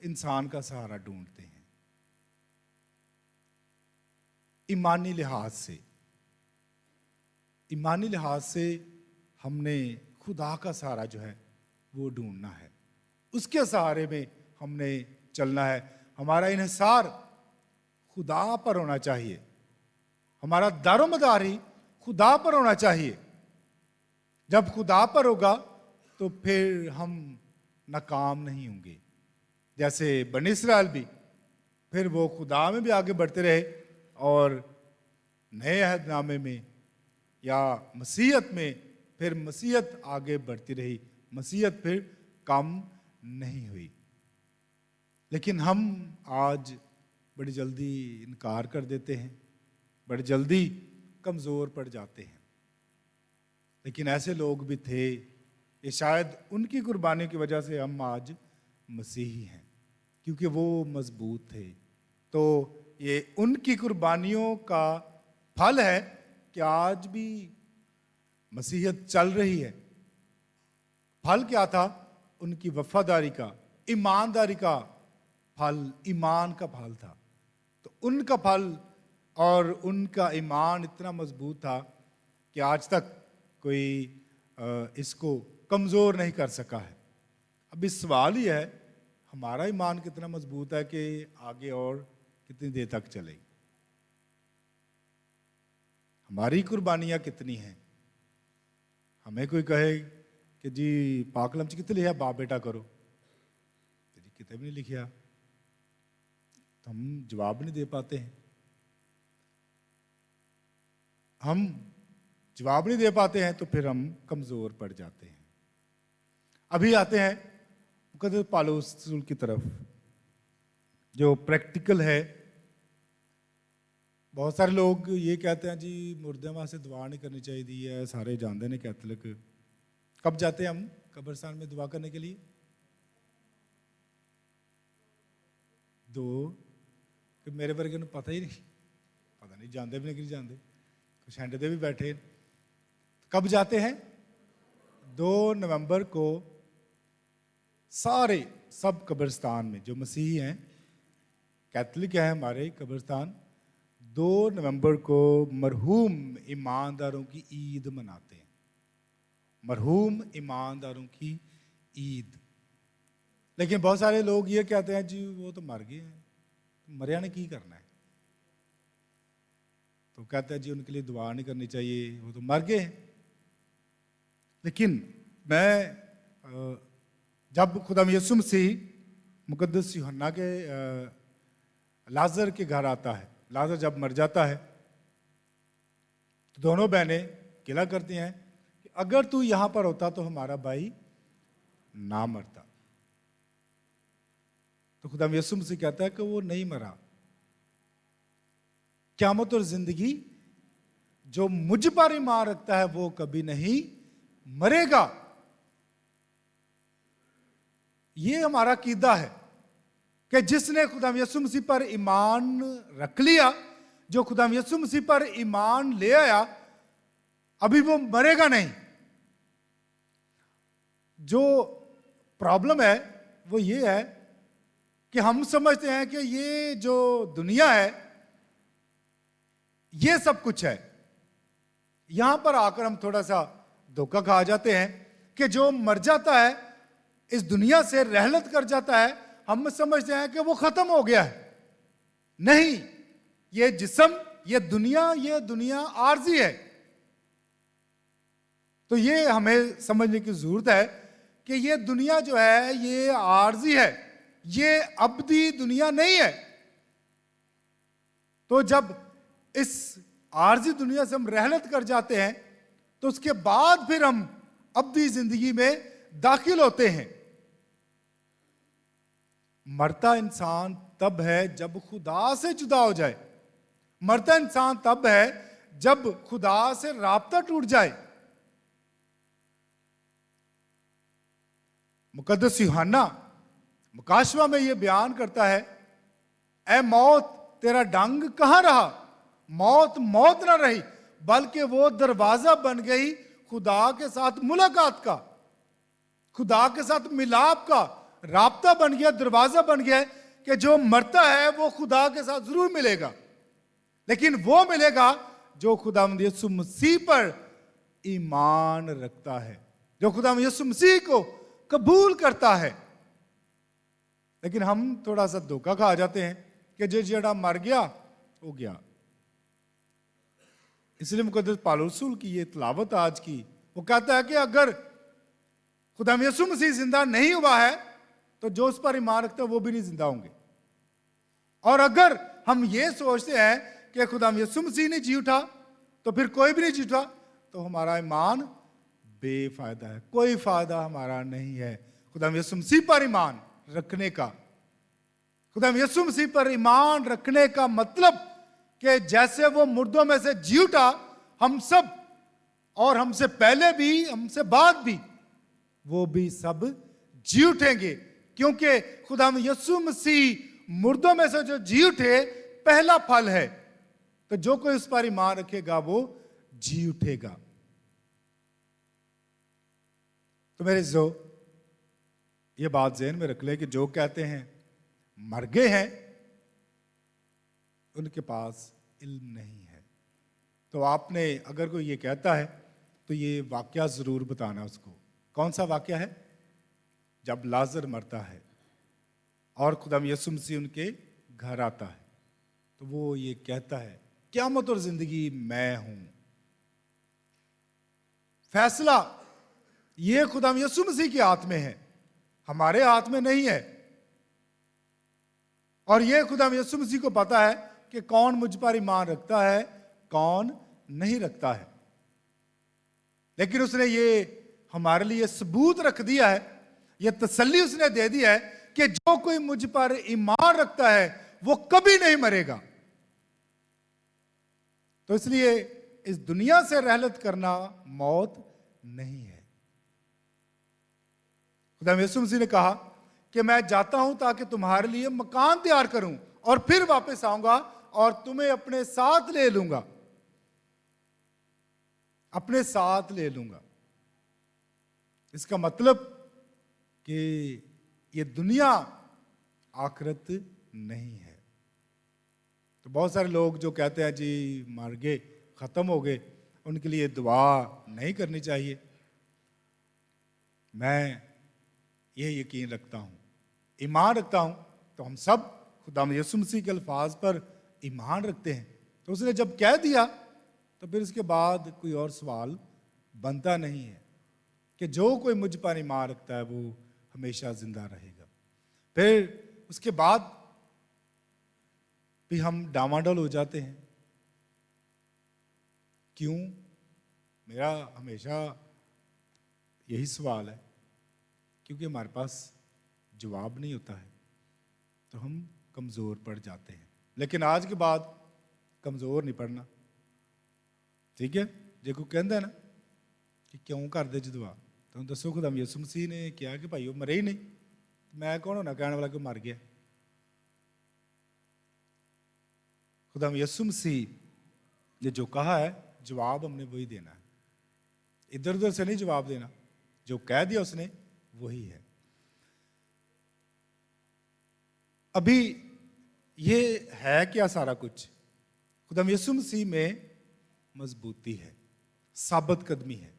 इंसान का सहारा ढूंढते हैं। ईमानी लिहाज से हमने खुदा का सहारा जो है वो ढूंढना है, उसके सहारे में हमने चलना है। हमारा इन्हिसार खुदा पर होना चाहिए, हमारा दारोमदारी खुदा पर होना चाहिए। जब खुदा पर होगा तो फिर हम नाकाम नहीं होंगे। जैसे बनी इस्राएल भी, फिर वो खुदा में भी आगे बढ़ते रहे और नए अहदनामे में या मसीहत में फिर मसीहत आगे बढ़ती रही, मसीहत फिर कम नहीं हुई। लेकिन हम आज बड़ी जल्दी इनकार कर देते हैं, बड़ी जल्दी कमज़ोर पड़ जाते हैं। लेकिन ऐसे लोग भी थे, ये शायद उनकी कुर्बानी की वजह से हम आज मसीही हैं, क्योंकि वो मजबूत थे। तो ये उनकी कुर्बानियों का फल है कि आज भी मसीहत चल रही है। फल क्या था? उनकी वफादारी का, ईमानदारी का फल, ईमान का फल था। तो उनका फल और उनका ईमान इतना मजबूत था कि आज तक कोई इसको कमज़ोर नहीं कर सका है। अब इस सवाल ही है, हमारा ईमान कितना मजबूत है कि आगे और कितनी देर तक चलेगी, हमारी कुर्बानियाँ कितनी हैं। हमें कोई कहे कि जी पाकलम च कितने लिखा बाप बेटा करो, तो जी कितने भी नहीं लिखा, तो हम जवाब नहीं दे पाते हैं। हम जवाब नहीं दे पाते हैं तो फिर हम कमज़ोर पड़ जाते हैं। अभी आते हैं मुकद्दस पौलुस रसूल की तरफ, जो प्रैक्टिकल है। बहुत सारे लोग ये कहते हैं जी मुर्दे वास्ते दुआ नहीं करनी चाहिए, सारे जानते हैं कैथलिक। कब जाते हैं हम कब्रिस्तान में दुआ करने के लिए? कि मेरे वर्गे ਨੂੰ पता ही नहीं, पता नहीं जानते भी नहीं जानते, कुछ हैंडते भी बैठे। कब जाते हैं? 2 नवंबर को सारे सब कब्रिस्तान में जो मसीही हैं, कैथलिक हैं हमारे कब्रिस्तान, 2 नवंबर को मरहूम ईमानदारों की ईद मनाते हैं। मरहूम ईमानदारों की ईद। लेकिन बहुत सारे लोग ये कहते हैं जी वो तो मर गए हैं, मरिया ने की करना है, तो कहते हैं जी उनके लिए दुआ नहीं करनी चाहिए, वो तो मर गए हैं। लेकिन मैं जब खुदा यीशु मसीह मुकद्दस यूहन्ना के लाजर के घर आता है, लाजर जब मर जाता है तो दोनों बहनें गिला करती हैं कि अगर तू यहां पर होता तो हमारा भाई ना मरता। तो खुदा यीशु मसीह कहता है कि वो नहीं मरा। क़यामत और जिंदगी जो मुझ पर ईमान रखता है वो कभी नहीं मरेगा। ये हमारा कीदा है कि जिसने खुदा यीशु मसीह पर ईमान रख लिया, जो खुदा यीशु मसीह पर ईमान ले आया, अभी वो मरेगा नहीं। जो प्रॉब्लम है वो ये है कि हम समझते हैं कि ये जो दुनिया है ये सब कुछ है। यहां पर आकर हम थोड़ा सा धोखा खा जाते हैं कि जो मर जाता है, इस दुनिया से रहलत कर जाता है, हम समझते हैं कि वो खत्म हो गया है। नहीं, ये जिस्म, ये दुनिया आर्जी है। तो ये हमें समझने की जरूरत है कि ये दुनिया जो है ये आर्जी है, ये अब्दी दुनिया नहीं है। तो जब इस आर्जी दुनिया से हम रहलत कर जाते हैं तो उसके बाद फिर हम अब्दी जिंदगी में दाखिल होते हैं। मरता इंसान तब है जब खुदा से जुदा हो जाए। मरता इंसान तब है जब खुदा से राब्ता टूट जाए। मुकद्दस यूहन्ना मुकाशवा में यह बयान करता है, ऐ मौत तेरा डंग कहां रहा। मौत मौत ना रही बल्कि वो दरवाजा बन गई खुदा के साथ मुलाकात का, खुदा के साथ मिलाप का। राब्ता बन गया, दरवाजा बन गया कि जो मरता है वो खुदा के साथ जरूर मिलेगा, लेकिन वो मिलेगा जो खुदा यीशु मसीह पर ईमान रखता है, जो खुदा यीशु मसीह को कबूल करता है। लेकिन हम थोड़ा सा धोखा खा जाते हैं कि जो जड़ा मर गया हो गया। इसलिए मुकद्दस पौलुस रसूल की ये तिलावत आज की, वो कहता है कि अगर खुदा यीशु मसीह जिंदा नहीं हुआ है तो जो उस पर ईमान रखता है वो भी नहीं जिंदा होंगे। और अगर हम ये सोचते हैं कि खुदा यीशु मसीह ने जी उठा तो फिर कोई भी नहीं जी उठा, तो हमारा ईमान बेफायदा है, कोई फायदा हमारा नहीं है खुदा यीशु मसीह पर ईमान रखने का। खुदा यीशु मसीह पर ईमान रखने का मतलब कि जैसे वो मुर्दों में से जी उठा, हम सब और हमसे पहले भी हमसे बाद भी वो भी सब जी उठेंगे, क्योंकि खुदा यीशु मसीह मुर्दों में से जो जी उठे पहला फल है। तो जो कोई उस पर ईमान रखेगा वो जी उठेगा। तो मेरे जो ये बात ज़हन में रख ले कि जो कहते हैं मर गए हैं उनके पास इल्म नहीं है। तो आपने अगर कोई ये कहता है तो ये वाकया ज़रूर बताना उसको। कौन सा वाकया है? जब लाजर मरता है और खुदाम यीशु मसीह उनके घर आता है, तो वो ये कहता है क़यामत और ज़िंदगी मैं हूं। फैसला ये खुदाम यीशु मसीह के हाथ में है, हमारे हाथ में नहीं है। और ये खुदाम यीशु मसीह को पता है कि कौन मुझ पर ईमान रखता है, कौन नहीं रखता है। लेकिन उसने ये हमारे लिए सबूत रख दिया है, ये तसल्ली उसने दे दी है कि जो कोई मुझ पर ईमान रखता है वो कभी नहीं मरेगा। तो इसलिए इस दुनिया से रहलत करना मौत नहीं है। खुदा यीशु मसीह ने कहा कि मैं जाता हूं ताकि तुम्हारे लिए मकान तैयार करूं और फिर वापस आऊंगा और तुम्हें अपने साथ ले लूंगा, अपने साथ ले लूंगा। इसका मतलब कि ये दुनिया आखिरत नहीं है। तो बहुत सारे लोग जो कहते हैं जी मर गए, खत्म हो गए, उनके लिए दुआ नहीं करनी चाहिए। मैं ये यकीन रखता हूँ, ईमान रखता हूँ। तो हम सब खुदा यीशु मसीह के अल्फाज पर ईमान रखते हैं। तो उसने जब कह दिया तो फिर इसके बाद कोई और सवाल बनता नहीं है कि जो कोई मुझ पर ईमान रखता है वो हमेशा जिंदा रहेगा। फिर उसके बाद भी हम डामाडोल हो जाते हैं। क्यों? मेरा हमेशा यही सवाल है, क्योंकि हमारे पास जवाब नहीं होता है तो हम कमज़ोर पड़ जाते हैं। लेकिन आज के बाद कमज़ोर नहीं पड़ना, ठीक है? जे कोई कहता है ना कि क्यों कर दे दुआ, तो दसो खुदा यीशु मसीह ने कहा कि भाई वो मरे ही नहीं, मैं कौन होना कहने वाला कि मर गया। खुदा यीशु मसीह ने जो कहा है जवाब हमने वही देना है, इधर उधर से नहीं जवाब देना। जो कह दिया उसने वही है। अभी ये है क्या सारा कुछ? खुदा यीशु मसीह में मजबूती है, साबित कदमी है।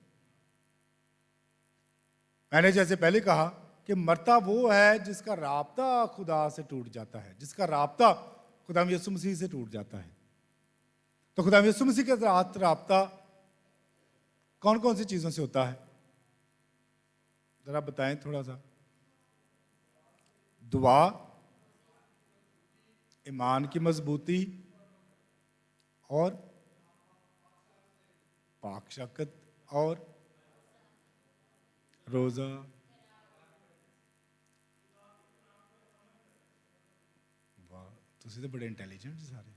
मैंने जैसे पहले कहा कि मरता वो है जिसका राब्ता खुदा से टूट जाता है, जिसका राब्ता खुदा यीशु मसीह से टूट जाता है। तो खुदा यीशु मसीह के साथ राब्ता कौन कौन सी चीजों से होता है? जरा बताएं थोड़ा सा। दुआ, ईमान की मजबूती और पाक शक्त और रोजा। वाह, तुसी तो बड़े इंटेलिजेंट सारे,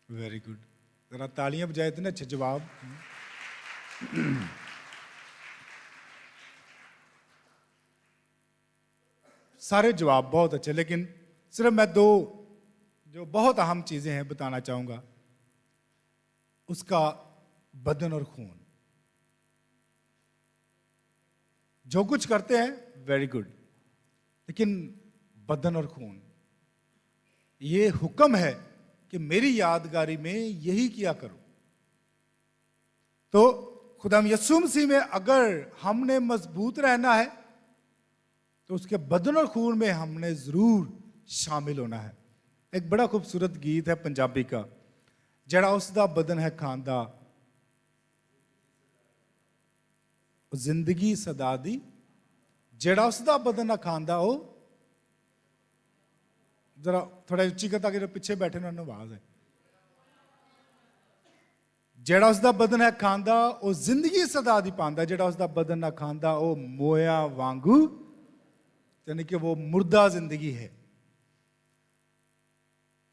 वेरी गुड। जरा तालियां बजाए इतने अच्छे जवाब। सारे जवाब बहुत अच्छे, लेकिन सिर्फ मैं दो जो बहुत अहम चीजें हैं बताना चाहूंगा। उसका बदन और खून, जो कुछ करते हैं वेरी गुड, लेकिन बदन और खून, ये हुक्म है कि मेरी यादगारी में यही किया करो। तो खुदा यीशु मसीह में अगर हमने मजबूत रहना है तो उसके बदन और खून में हमने जरूर शामिल होना है। एक बड़ा खूबसूरत गीत है पंजाबी का, जड़ा उसदा बदन है खांदा जिंदगी सदा दी, जड़ा उसदा बदन है खांदा ओ। जरा थोड़ा उच्ची करता कि जो पीछे बैठे ना आवाज है। जेड़ा उसदा बदन है खांदा ओ जिंदगी सदा दी पांदा, जेड़ा उसदा बदन ना खांदा ओ मोया वांगू, यानी कि वो मुर्दा जिंदगी है।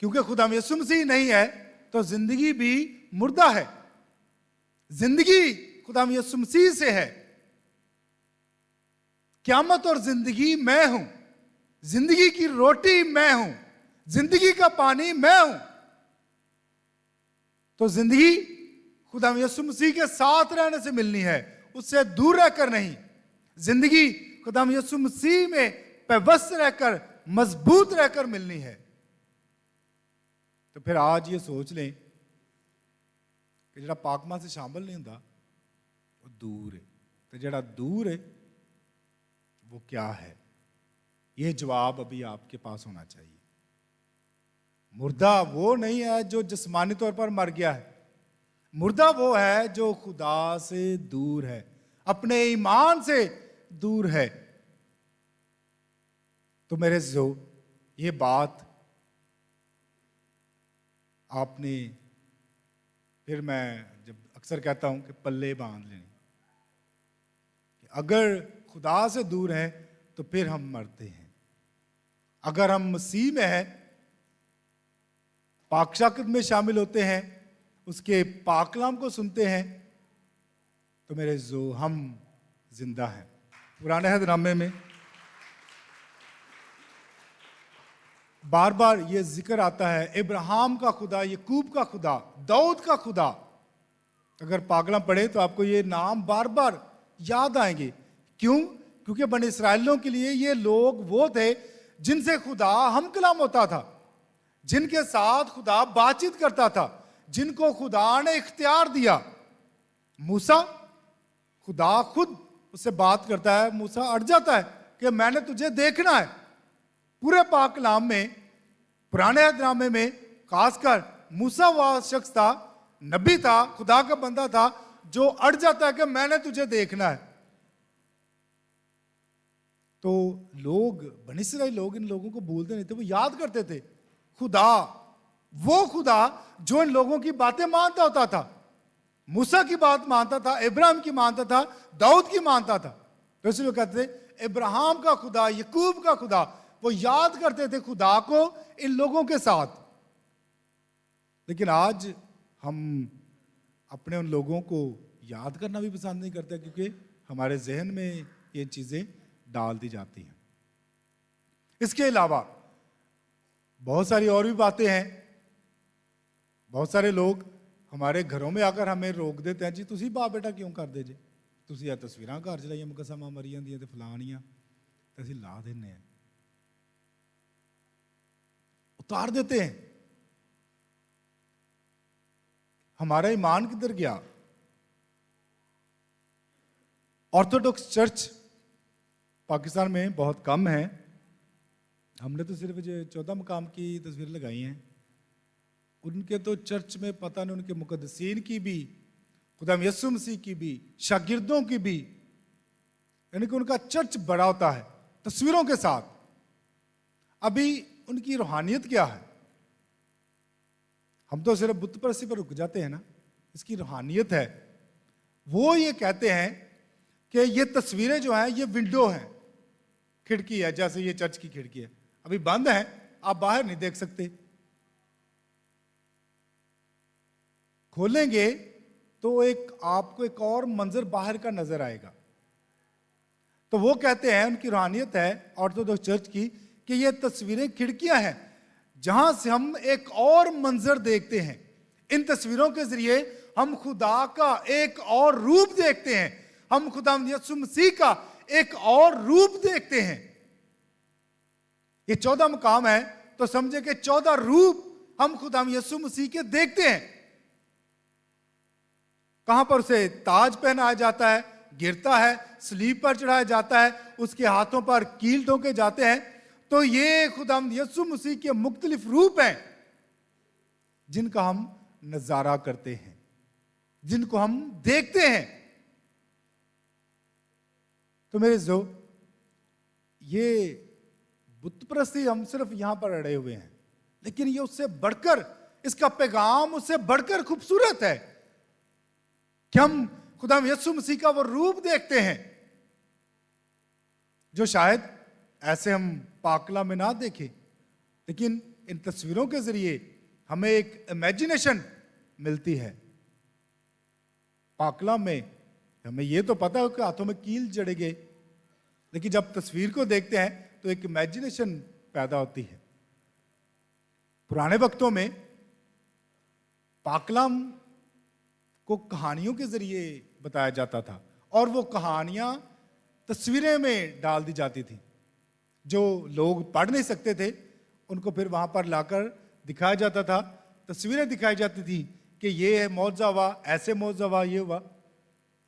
क्योंकि खुदा यीशु मसीह नहीं है तो जिंदगी भी मुर्दा है। जिंदगी खुदा यीशु मसीह से है। क़यामत और जिंदगी मैं हूं, जिंदगी की रोटी मैं हूं, जिंदगी का पानी मैं हूं। तो जिंदगी खुदा यीशु मसीह के साथ रहने से मिलनी है, उससे दूर रहकर नहीं। जिंदगी खुदा यीशु मसीह में पेवस्त रहकर, मजबूत रहकर मिलनी है। तो फिर आज ये सोच लें कि ਜਿਹੜਾ ਪਾਕਮਾ से शामिल नहीं ਹੁੰਦਾ वो दूर है, तो ਜਿਹੜਾ दूर है वो क्या है? ये जवाब अभी आपके पास होना चाहिए। मुर्दा वो नहीं है जो जिस्मानी तौर पर मर गया है, मुर्दा वो है जो खुदा से दूर है, अपने ईमान से दूर है। तो मेरे जो ये बात आपने, फिर मैं जब अक्सर कहता हूं कि पल्ले बांध लें कि अगर खुदा से दूर हैं तो फिर हम मरते हैं। अगर हम मसीह में हैं, पाक शाकत में शामिल होते हैं, उसके पाक कलाम को सुनते हैं, तो मेरे जो हम जिंदा हैं। पुराने अहदनामे में बार बार ये जिक्र आता है, इब्राहिम का खुदा, यकूब का खुदा, दाऊद का खुदा। अगर पागला पढ़े तो आपको ये नाम बार बार याद आएंगे। क्यों? क्योंकि बने इस्राएलियों के लिए ये लोग वो थे जिनसे खुदा हम कलाम होता था, जिनके साथ खुदा बातचीत करता था, जिनको खुदा ने इख्तियार दिया। मूसा, खुदा खुद उससे बात करता है, मूसा अड़ जाता है कि मैंने तुझे देखना है। पूरे पाक कलाम में, पुराने अहदनामे में खासकर मूसा वह शख्स था, नबी था, खुदा का बंदा था, जो अड़ जाता है कि मैंने तुझे देखना है। तो लोग, बनी इस्राएल लोग इन लोगों को भूलते नहीं थे, वो याद करते थे खुदा, वो खुदा जो इन लोगों की बातें मानता होता था, मूसा की बात मानता था, इब्राहिम की मानता था, दाऊद की मानता था। तो इसलिए कहते थे इब्राहिम का खुदा, यकूब का खुदा। वो याद करते थे खुदा को इन लोगों के साथ। लेकिन आज हम अपने उन लोगों को याद करना भी पसंद नहीं करते, क्योंकि हमारे जहन में ये चीजें डाल दी जाती हैं। इसके अलावा बहुत सारी और भी बातें हैं। बहुत सारे लोग हमारे घरों में आकर हमें रोक देते हैं, जी तुसी बाप बेटा क्यों कर दे जे, तुसी आ तस्वीरां घर च लाइयां मुकस्समां मरियां दियां ते फलानियां, ते असीं ला देने हैं, उतार देते हैं। हमारा ईमान किधर गया? ऑर्थोडॉक्स चर्च पाकिस्तान में बहुत कम है। हमने तो सिर्फ जो 14 मकाम की तस्वीर लगाई हैं। उनके तो चर्च में पता नहीं, उनके मुकद्दसीन की भी, खुदा यीशु मसीह की भी, शागिर्दों की भी, यानी कि उनका चर्च बड़ा होता है तस्वीरों के साथ। अभी उनकी रूहानियत क्या है? हम तो सिर्फ बुत परस्ती पर रुक जाते हैं ना। इसकी रूहानियत है। वो ये कहते हैं कि ये तस्वीरें जो हैं ये विंडो हैं, खिड़की है, जैसे ये चर्च की खिड़की है, अभी बंद है, आप बाहर नहीं देख सकते। खोलेंगे तो आपको एक और मंजर बाहर का नजर आएगा। तो वो कहते हैं, उनकी रूहानियत है ऑर्थोडॉक्स चर्च की, कि ये तस्वीरें खिड़कियां हैं जहां से हम एक और मंजर देखते हैं। इन तस्वीरों के जरिए हम खुदा का एक और रूप देखते हैं, हम खुदा यीशु मसीह का एक और रूप देखते हैं। ये 14 मकाम है, तो समझे कि 14 रूप हम खुदा यीशु मसीह के देखते हैं। कहां पर उसे ताज पहनाया जाता है, गिरता है, सलीब पर चढ़ाया जाता है, उसके हाथों पर कील ठोके जाते हैं। तो ये खुदाम यीशु मसीह के मुख्तलिफ रूप हैं जिनका हम नजारा करते हैं, जिनको हम देखते हैं। तो मेरे जो ये बुत परस्ती, हम सिर्फ यहां पर अड़े हुए हैं, लेकिन ये उससे बढ़कर, इसका पैगाम उससे बढ़कर खूबसूरत है कि हम खुदा यीशु मसीह का वो रूप देखते हैं जो शायद ऐसे हम पाकला में ना देखें, लेकिन इन तस्वीरों के जरिए हमें एक इमेजिनेशन मिलती है। पाकला में हमें यह तो पता है कि हाथों में कील जड़ेंगे, लेकिन जब तस्वीर को देखते हैं तो एक इमेजिनेशन पैदा होती है। पुराने वक्तों में पाकलाम को कहानियों के जरिए बताया जाता था, और वो कहानियां तस्वीरें में डाल दी जाती थी। जो लोग पढ़ नहीं सकते थे उनको फिर वहां पर लाकर दिखाया जाता था, तस्वीरें दिखाई जाती थी कि ये मौजा हुआ, ऐसे मौजा हुआ, ये हुआ।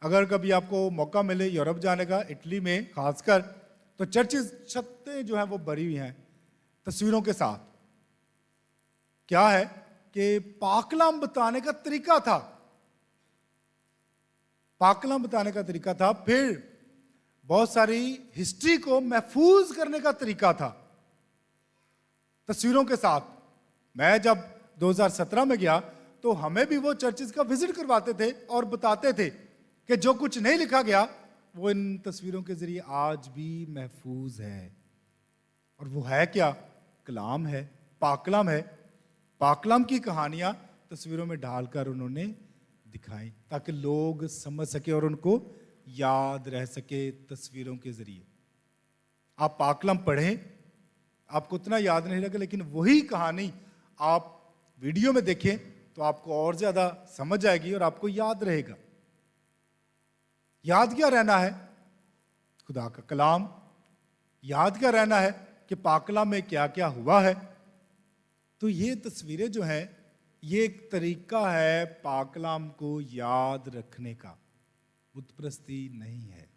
अगर कभी आपको मौका मिले यूरोप जाने का, इटली में खासकर, तो चर्चेज छतें जो हैं वो भरी हुई हैं तस्वीरों के साथ। क्या है कि पाकलाम बताने का तरीका था, पाकलाम बताने का तरीका था, फिर बहुत सारी हिस्ट्री को महफूज करने का तरीका था तस्वीरों के साथ। मैं जब 2017 में गया तो हमें भी वो चर्चेज का विजिट करवाते थे और बताते थे कि जो कुछ नहीं लिखा गया वो इन तस्वीरों के जरिए आज भी महफूज है। और वो है क्या? कलाम है, पाकलाम है। पाकलाम की कहानियां तस्वीरों में ढालकर उन्होंने दिखाई ताकि लोग समझ सके और उनको याद रह सके तस्वीरों के जरिए। आप पाकलाम पढ़ें, आपको उतना याद नहीं लगे, लेकिन वही कहानी आप वीडियो में देखें तो आपको और ज्यादा समझ आएगी और आपको याद रहेगा। याद क्या रहना है? खुदा का कलाम। याद क्या रहना है कि पाकलाम में क्या क्या हुआ है। तो ये तस्वीरें जो हैं, ये एक तरीका है पाकलाम को याद रखने का, बुत परस्ती नहीं है।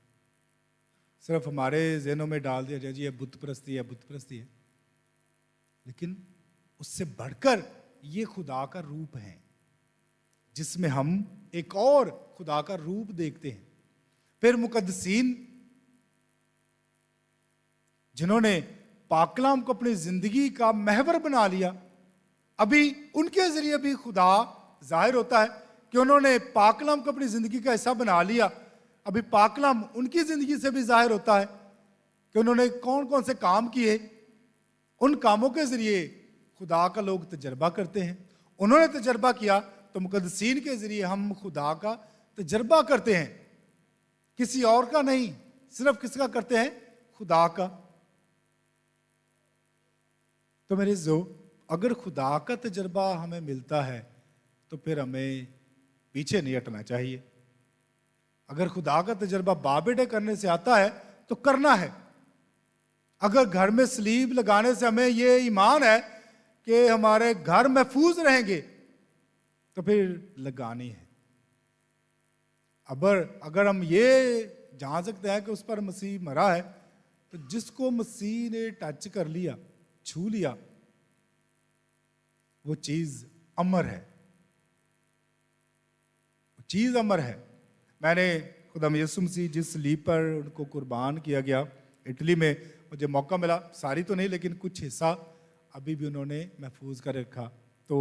सिर्फ हमारे जहनों में डाल दिया जाए जी ये बुत परस्ती है, बुत परस्ती है, लेकिन उससे बढ़कर ये खुदा का रूप है जिसमें हम एक और खुदा का रूप देखते हैं। फिर मुकद्दसीन जिन्होंने पाकलाम को अपनी जिंदगी का महवर बना लिया, अभी उनके जरिए भी खुदा जाहिर होता है कि उन्होंने पाकलाम को अपनी जिंदगी का हिस्सा बना लिया। अभी पाकलाम उनकी जिंदगी से भी जाहिर होता है कि उन्होंने कौन कौन से काम किए। उन कामों के जरिए खुदा का लोग तजर्बा करते हैं। उन्होंने तजर्बा किया तो मुकद्दसीन के जरिए हम खुदा का तजर्बा करते हैं, किसी और का नहीं, सिर्फ किसका करते हैं? खुदा का। तो मेरे जो अगर खुदा का तजर्बा हमें मिलता है तो फिर हमें पीछे नहीं हटना चाहिए। अगर खुदा का तजर्बा बाप बेटे करने से आता है तो करना है। अगर घर में सलीब लगाने से हमें ये ईमान है कि हमारे घर महफूज रहेंगे तो फिर लगानी है। अगर हम ये जान सकते हैं कि उस पर मसीह मरा है, तो जिसको मसीह ने टच कर लिया, छू लिया, वो चीज अमर है, वो चीज अमर है। मैंने खुदा यीशु मसीह जिस सलीब पर उनको कुर्बान किया गया, इटली में मुझे मौका मिला, सारी तो नहीं लेकिन कुछ हिस्सा अभी भी उन्होंने महफूज कर रखा, तो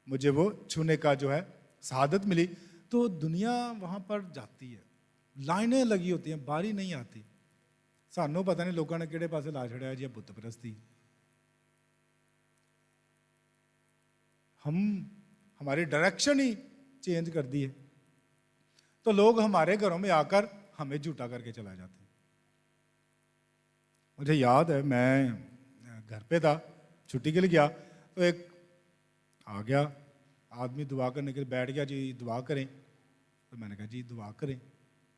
मुझे वो छूने का जो है शहादत मिली। तो दुनिया वहाँ पर जाती है, लाइनें लगी होती हैं, बारी नहीं आती। सानू पता नहीं लोगों ने किहड़े पासे ला छड़िया जी बुत परस्ती। हमारी डायरेक्शन ही चेंज कर दी है, तो लोग हमारे घरों में आकर हमें झूठा करके चला जाते हैं। मुझे याद है मैं घर पे था, छुट्टी के लिए गया, तो एक आ गया आदमी दुआ करने के लिए बैठ गया, जी दुआ करें। तो मैंने कहा जी दुआ करें,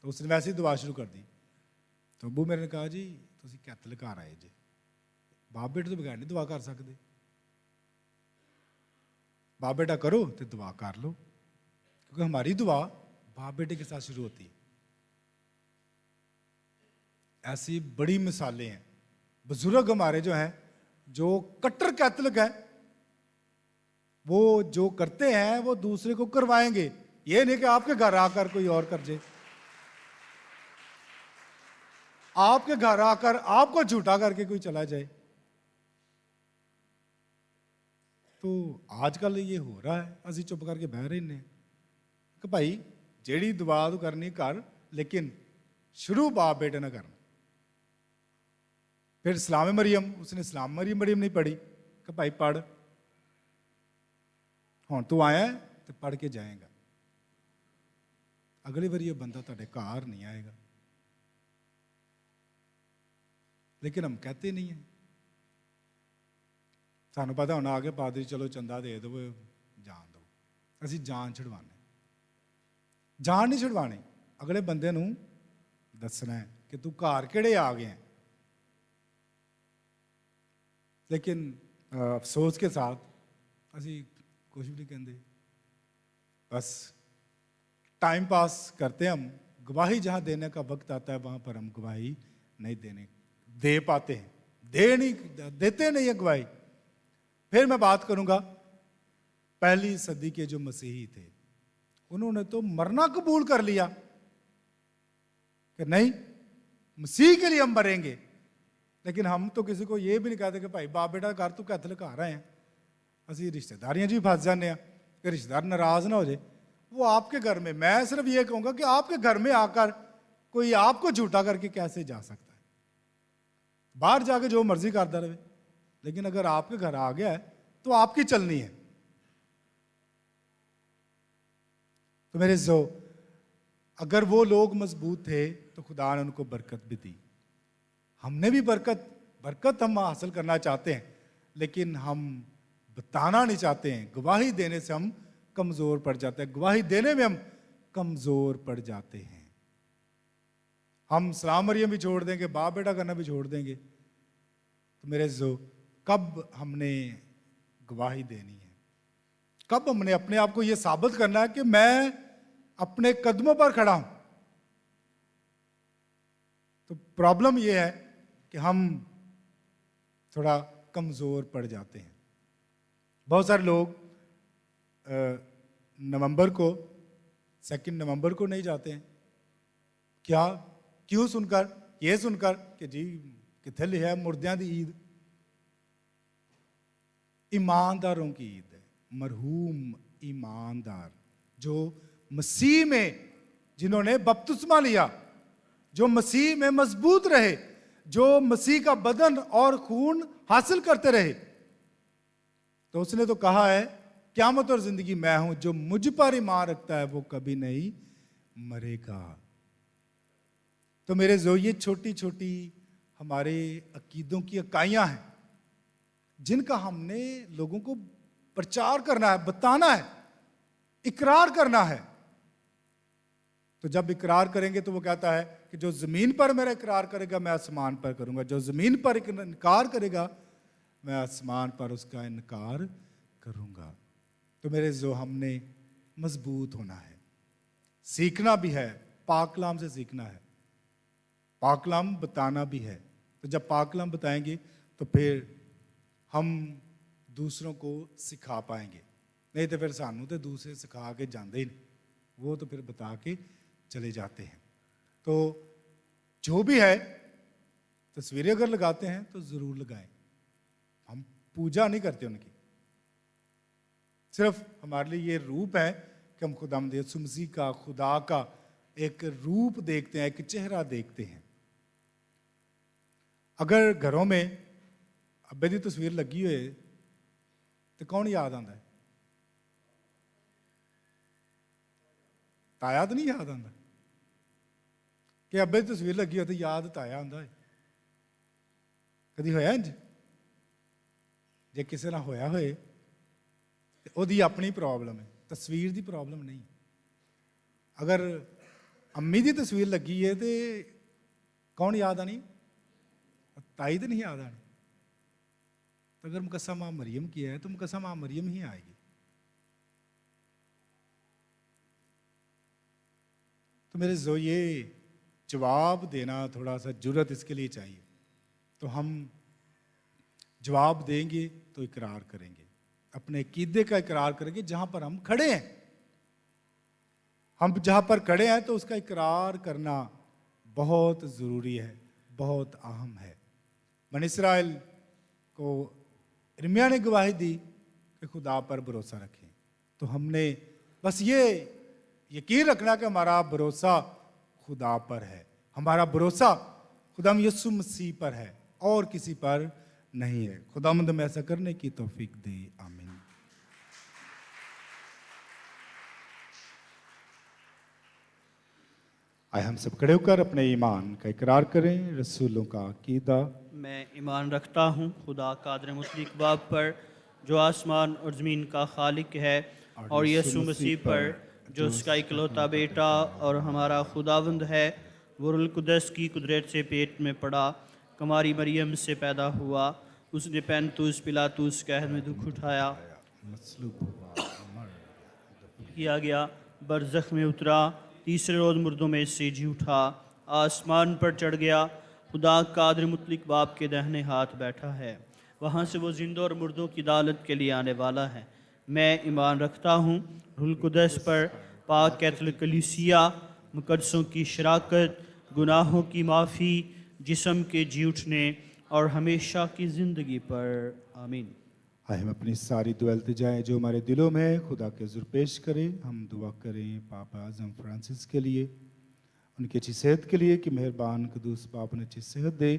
तो उसने वैसे ही दुआ शुरू कर दी। तो अबू मेरे ने कहा जी तुम कैथलिक घर आए जी, बाप बेटे तो बगैर नहीं दुआ कर सकते, बाप बेटा करो तो दुआ कर लो, क्योंकि हमारी दुआ बाप बेटे के साथ शुरू होती है। ऐसी बड़ी मिसालें हैं। बुजुर्ग हमारे जो हैं, जो कट्टर कैथलिक हैं, वो जो करते हैं वो दूसरे को करवाएंगे। ये नहीं कि आपके घर आकर कोई और कर जाए, आपके घर आकर आपको झूठा करके कोई चला जाए। तो आजकल ये हो रहा है, असि चुप करके बह रहे हैं कि भाई जेड़ी दुआ तू करनी कर, लेकिन शुरू बाप बेटे ना करना। फिर सलाम मरियम, उसने सलाम मरियम नहीं पढ़ी कि भाई पढ़, हुण तू आया है तो पढ़ के जाएगा, अगली बार ये बंदा तेरे घर नहीं आएगा। लेकिन हम कहते नहीं हैं, सानू पता होना आगे पादरी चलो चंदा दे दो, जान दो, असी जान छुड़वाने, जान नहीं छुड़वानी, अगले बंदे नू दसना है कि तू घर किहड़े आ गए हैं। लेकिन अफसोस के साथ असी कुछ भी नहीं कहते, बस टाइम पास करते हैं हम। गवाही जहाँ देने का वक्त आता है वहाँ पर हम गवाही नहीं दे पाते हैं, देते नहीं है गवाही। फिर मैं बात करूंगा पहली सदी के जो मसीही थे, उन्होंने तो मरना कबूल कर लिया कि नहीं मसीह के लिए हम मरेंगे, लेकिन हम तो किसी को ये भी नहीं कहते कि भाई बाप बेटा घर तू कैथ लगा रहे हैं। असी रिश्तेदारियां जी फंस जाने कि रिश्तेदार नाराज ना हो जाए। वो आपके घर में, मैं सिर्फ ये कहूंगा कि आपके घर में आकर कोई आपको झूठा करके कैसे जा सकता है? बाहर जाके जो मर्जी करता रहे, लेकिन अगर आपके घर आ गया है तो आपकी चलनी है। तो मेरे जो अगर वो लोग मजबूत थे तो खुदा ने उनको बरकत भी दी। हमने भी बरकत हम हासिल करना चाहते हैं, लेकिन हम बताना नहीं चाहते हैं। गवाही देने से हम कमजोर पड़ जाते हैं, गवाही देने में हम कमजोर पड़ जाते हैं। हम सलाम मरियम भी छोड़ देंगे, बाप बेटा करना भी छोड़ देंगे। तो मेरे जो कब हमने गवाही देनी है, कब हमने अपने आप को यह साबित करना है कि मैं अपने कदमों पर खड़ा हूं। तो प्रॉब्लम यह है कि हम थोड़ा कमजोर पड़ जाते हैं। बहुत सारे लोग नवंबर को 2 नवंबर को नहीं जाते हैं। क्या? क्यों? सुनकर, ये सुनकर कि जी किथे है मुर्दियां दी ईद। ईमानदारों की ईद है, मरहूम ईमानदार जो मसीह में, जिन्होंने बपतिस्मा लिया, जो मसीह में मजबूत रहे, जो मसीह का बदन और खून हासिल करते रहे। तो उसने तो कहा है क़यामत और जिंदगी मैं हूं, जो मुझ पर ईमान रखता है वो कभी नहीं मरेगा। तो मेरे जो ये छोटी छोटी हमारे अकीदों की इकाइयां हैं, जिनका हमने लोगों को प्रचार करना है, बताना है, इकरार करना है। तो जब इकरार करेंगे तो वो कहता है कि जो जमीन पर मेरा इकरार करेगा मैं आसमान पर करूंगा, जो जमीन पर इनकार करेगा मैं आसमान पर उसका इनकार करूंगा। तो मेरे जो हमने मजबूत होना है, सीखना भी है, पाक कलाम से सीखना है, पाक कलाम बताना भी है। तो जब पाक कलाम बताएंगे तो फिर हम दूसरों को सिखा पाएंगे, नहीं तो फिर सानू तो दूसरे सिखा के जाते ही नहीं, वो तो फिर बता के चले जाते हैं। तो जो भी है तस्वीरें अगर लगाते हैं तो जरूर लगाएं। हम पूजा नहीं करते उनकी, सिर्फ हमारे लिए ये रूप है कि हम खुदावंद यीशु मसीह का, खुदा का एक रूप देखते हैं, एक चेहरा देखते हैं। अगर घरों में अब्बे की तस्वीर लगी हुए तो कौन याद आता है? ताया तो नहीं याद आता कि अब्बे की तस्वीर लगी हो तो याद ताया आता है? कभी होया इंज? जे किसी ना होया होए तो ओदी अपनी प्रॉब्लम है, तस्वीर की प्रॉब्लम नहीं। अगर अम्मी की तस्वीर लगी है तो कौन याद आनी? ताई तो नहीं याद आनी। तो अगर मुकस्सा माँ मरियम की है तो मुकस्सा माँ मरियम ही आएगी। तो मेरे जो ये जवाब देना थोड़ा सा जुर्रत इसके लिए चाहिए। तो हम जवाब देंगे तो इकरार करेंगे, अपने अकीदे का इकरार करेंगे जहां पर हम खड़े हैं। हम जहां पर खड़े हैं तो उसका इकरार करना बहुत ज़रूरी है, बहुत अहम है। बनी इस्राइल को यिर्मयाह ने गवाही दी कि खुदा पर भरोसा रखें। तो हमने बस ये यकीन रखना कि हमारा भरोसा खुदा पर है, हमारा भरोसा खुदा यीशु मसीह पर है और किसी पर नहीं है। खुदावंद में ऐसा करने की तौफीक दे, आमीन। आए हम सब खड़े होकर अपने ईमान का इकरार करें। रसूलों का अकीदा। मैं ईमान रखता हूँ खुदा कादिर मुतलक बाप पर जो आसमान और ज़मीन का खालिक है, और यीशु मसीह पर जो उसका इकलौता बेटा और हमारा खुदावंद है, वो रूहुल कुद्दस की कुदरत से पेट में पड़ा, कुमारी मरियम से पैदा हुआ, उसने पैंतुस पिलातुस कहर में दुख उठाया, मसलूब हुआ, मर किया गया, बरज़ख में उतरा, तीसरे रोज़ मुर्दों में से जी उठा, आसमान पर चढ़ गया, खुदा कादिर मुतलिक बाप के दाहिने हाथ बैठा है, वहाँ से वो जिंदों और मुर्दों की अदालत के लिए आने वाला है। मैं ईमान रखता हूँ रूहुल कुद्स पर, पाक कैथोलिक कलीसिया, मुकद्दसों की शराकत, गुनाहों की माफ़ी, जिस्म के जी उठने और हमेशा की ज़िंदगी पर। आमीन। आए हम अपनी सारी दुआ इल्तिजाएं जो हमारे दिलों में है खुदा के हुज़ूर पेश करें। हम दुआ करें पापा आज़म फ्रांसिस के लिए, उनकी अच्छी सेहत के लिए कि मेहरबान कदूस बाप उन्हें अच्छी सेहत दे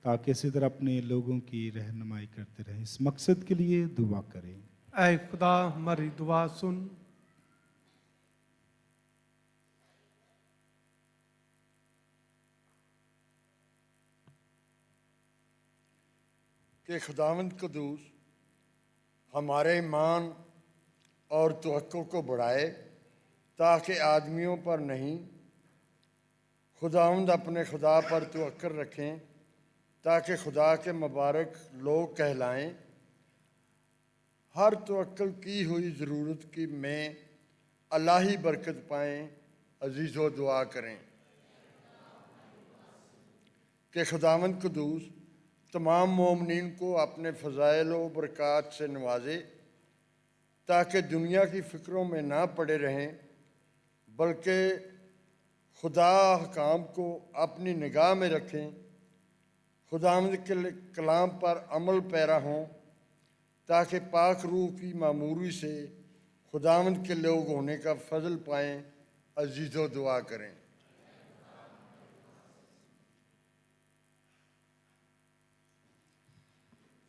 ताकि इसी तरह अपने लोगों की रहनुमाई करते रहें। इस मकसद के लिए दुआ करें। ऐ खुदा हमारी दुआ सुन। कि खुदावंद कदूस हमारे ईमान और तवक्को को बढ़ाए ताकि आदमियों पर नहीं खुदावंद अपने खुदा पर तवक्कर रखें ताकि खुदा के मुबारक लोग कहलाएं। हर तवक्ल की हुई ज़रूरत की में अल्लाही बरकत पाएँ। अजीज़ो दुआ करें कि खुदावंद कदूस तमाम मोमिनीन को अपने फ़ज़ाइल व बरक़ात से नवाजे ताकि दुनिया की फ़िक्रों में ना पड़े रहें बल्कि खुदा अहकाम को अपनी निगाह में रखें, खुदावंद के कलाम पर अमल पैरा हों ताकि पाक रूह की मामूरी से खुदावंद के लोग होने का फ़ज़ल पाएँ। अजीज़ो दुआ करें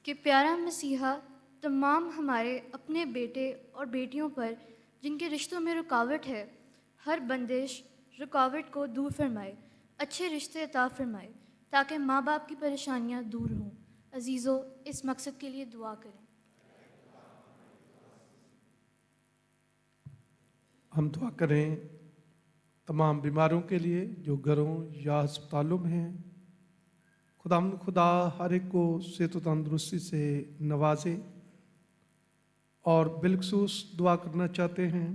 कि प्यारा मसीहा तमाम हमारे अपने बेटे और बेटियों पर जिनके रिश्तों में रुकावट है, हर बंदिश रुकावट को दूर फरमाए, अच्छे रिश्ते अता फरमाए ताकि माँ बाप की परेशानियाँ दूर हों। अजीज़ों, इस मकसद के लिए दुआ करें। हम दुआ करें तमाम बीमारों के लिए जो घरों या अस्पतालों में हैं। खुदा हर एक को सेहत व तंदुरुस्ती से नवाजे और बिलखसूस दुआ करना चाहते हैं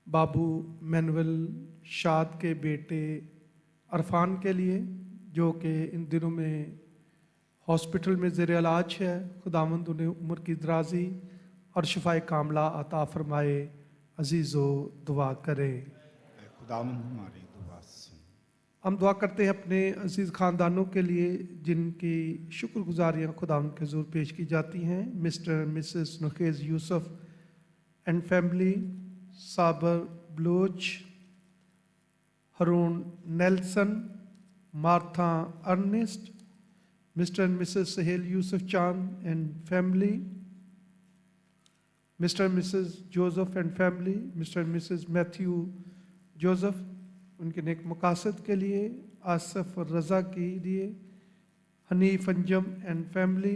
बाबू मैनुअल शाद के बेटे अरफान के लिए जो कि इन दिनों में हॉस्पिटल में ज़ेर इलाज है। खुदावंद उन्हें उम्र की दराजी और शिफाए कामला अता फरमाए। अजीज़ो दुआ करें। खुदावंद हमारी दुआ सुन। हम दुआ करते हैं अपने अजीज़ ख़ानदानों के लिए जिनकी शुक्रगुजारियाँ खुदावंद के हुज़ूर पेश की जाती हैं। Mr Mrs Nakhez Yousuf and family, Sabir Baloch, Haroon Nelson, Martha Ernest, Mr and Mrs Sohail Yousuf Chand and family, Mr and Mrs Joseph and family, Mr and Mrs Matthew Joseph, उनके नेक मकासद के लिए, आसफ और रज़ा के लिए, हनीफ अंजम एंड फैमिली,